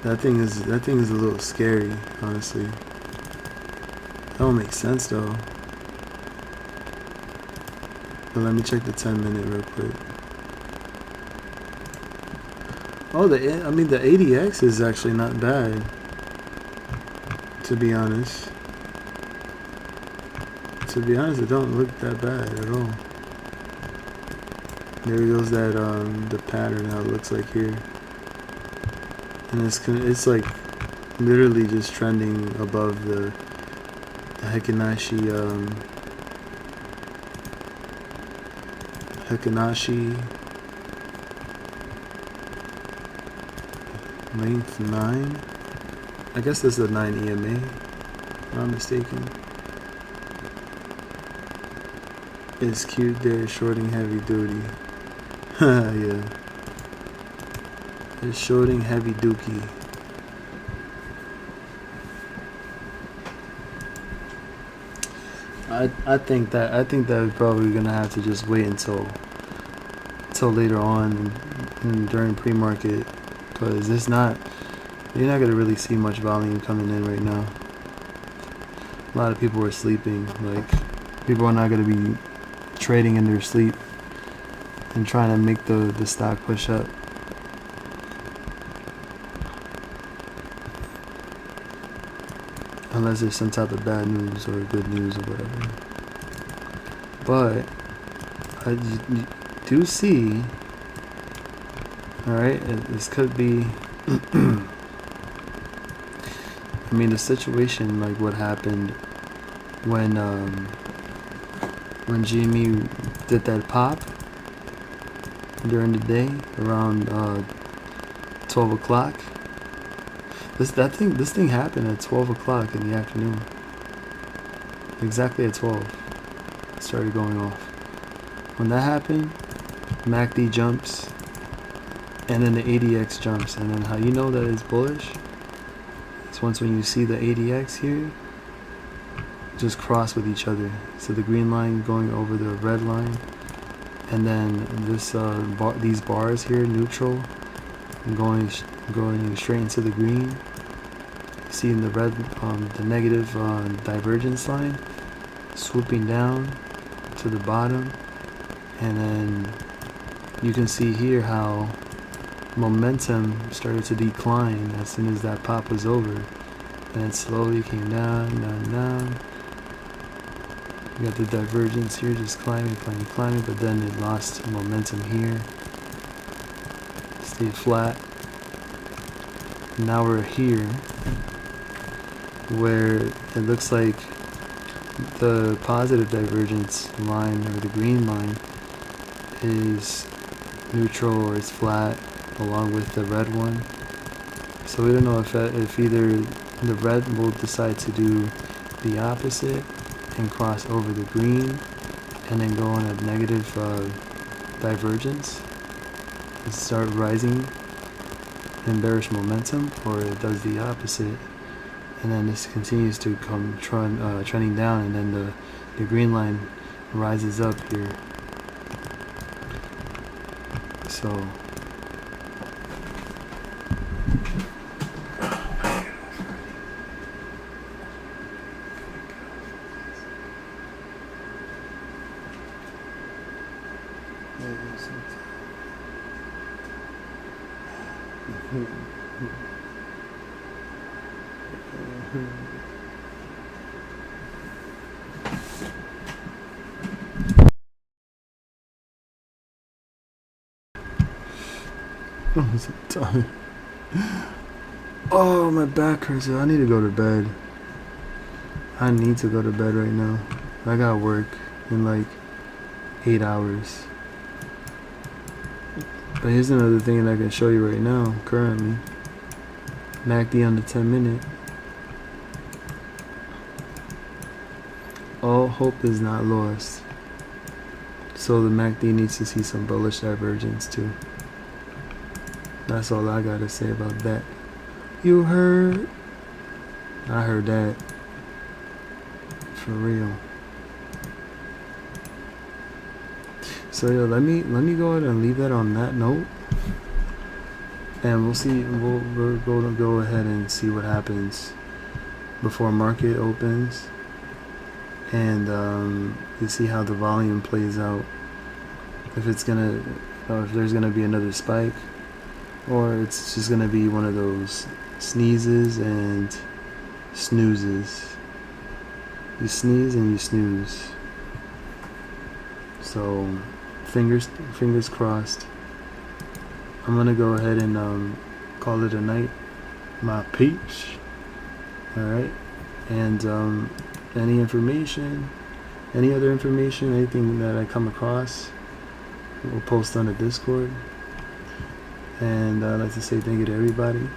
That thing is a little scary, honestly. That don't make sense though. But let me check the 10-minute real quick. Oh, the ADX is actually not bad, to be honest. To be honest, it don't look that bad at all. There goes that the pattern how it looks like here, and it's like literally just trending above the Hekinashi length 9. I guess this is a 9 EMA, if I'm not mistaken. It's cute there, shorting heavy duty. Yeah. It's shorting heavy dookie. I think that we're probably gonna have to just wait until later on and during pre-market, because you're not gonna really see much volume coming in right now. A lot of people are sleeping. Like, people are not gonna be trading in their sleep and trying to make the stock push up. Unless there's some type of bad news or good news or whatever. But you do see, alright, this could be I mean, the situation, like what happened when GME did that pop during the day around 12 o'clock. This thing happened at 12 o'clock in the afternoon. Exactly at 12, it started going off. When that happened, MACD jumps, and then the ADX jumps. And then how you know that it's bullish? It's once when you see the ADX here just cross with each other. So the green line going over the red line, and then this these bars here, neutral, going straight into the green. Seeing the red, the negative divergence line swooping down to the bottom, and then you can see here how momentum started to decline as soon as that pop was over, and it slowly came down. You got the divergence here just climbing, but then it lost momentum here, stayed flat. Now we're here where it looks like the positive divergence line, or the green line, is neutral or it's flat along with the red one. So we don't know if either the red will decide to do the opposite and cross over the green and then go on a negative divergence and start rising in bearish momentum, or it does the opposite and then this continues to come trending down, and then the green line rises up here. So I'm so tired. Oh, my back hurts. I need to go to bed. I need to go to bed right now. I got work in like 8 hours. But here's another thing that I can show you right now, currently. MACD on the 10 minute. All hope is not lost. So the MACD needs to see some bullish divergence too. That's all I gotta say about that. You heard? I heard that. For real. So yeah, let me go ahead and leave that on that note. And we'll see. We're going to go ahead and see what happens before market opens, and you see how the volume plays out. If it's gonna, if there's gonna be another spike, or it's just gonna be one of those sneezes and snoozes. You sneeze and you snooze. So fingers crossed. I'm gonna go ahead and call it a night, my peeps. Alright, and any information, any other information, anything that I come across, we'll post on the Discord. And I'd like to say thank you to everybody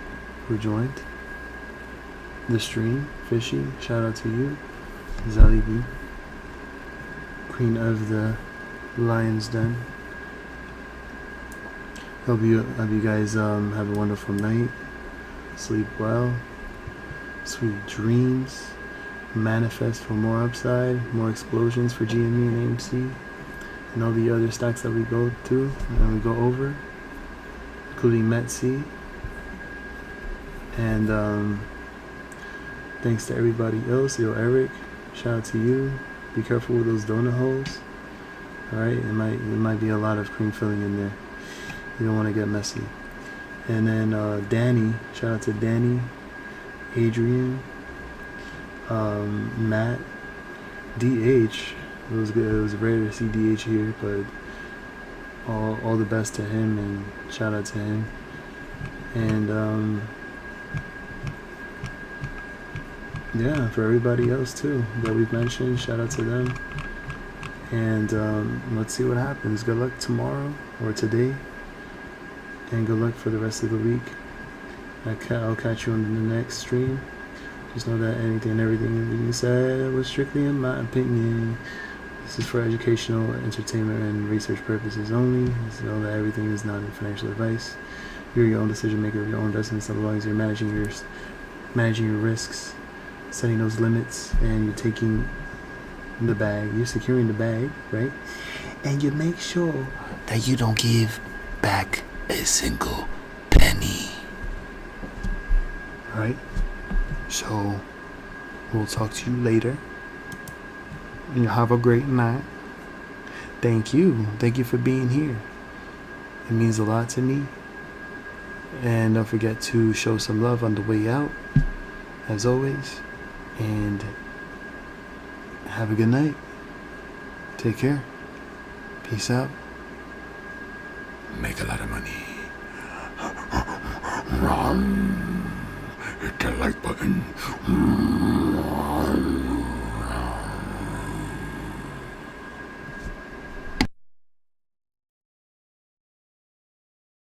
who joined the stream. Fishy, shout out to you. Zali B, Queen of the Lion's Den. Hope you guys have a wonderful night. Sleep well. Sweet dreams. Manifest for more upside, more explosions for GME and AMC, and all the other stocks that we go through and we go over, including METC. And thanks to everybody else. Yo, Eric, shout out to you. Be careful with those donut holes. Alright, it might be a lot of cream filling in there. You don't want to get messy. And then Danny, shout out to Danny, Adrian, Matt, DH. It was good. It was rare to see DH here, but all the best to him and shout out to him. And yeah, for everybody else too that we've mentioned, shout out to them. And let's see what happens. Good luck tomorrow or today, and good luck for the rest of the week. I'll catch you on the next stream. Just know that anything and everything you said was strictly in my opinion. This is for educational, entertainment, and research purposes only. Just know that everything is not financial advice. You're your own decision maker of your own investments, as long as you're managing your risks, setting those limits, and you're taking the bag. You're securing the bag, right? And you make sure that you don't give back a single penny. Alright? So, we'll talk to you later. And you have a great night. Thank you. Thank you for being here. It means a lot to me. And don't forget to show some love on the way out, as always. And have a good night. Take care. Peace out. Make a lot of money. Hit the like button.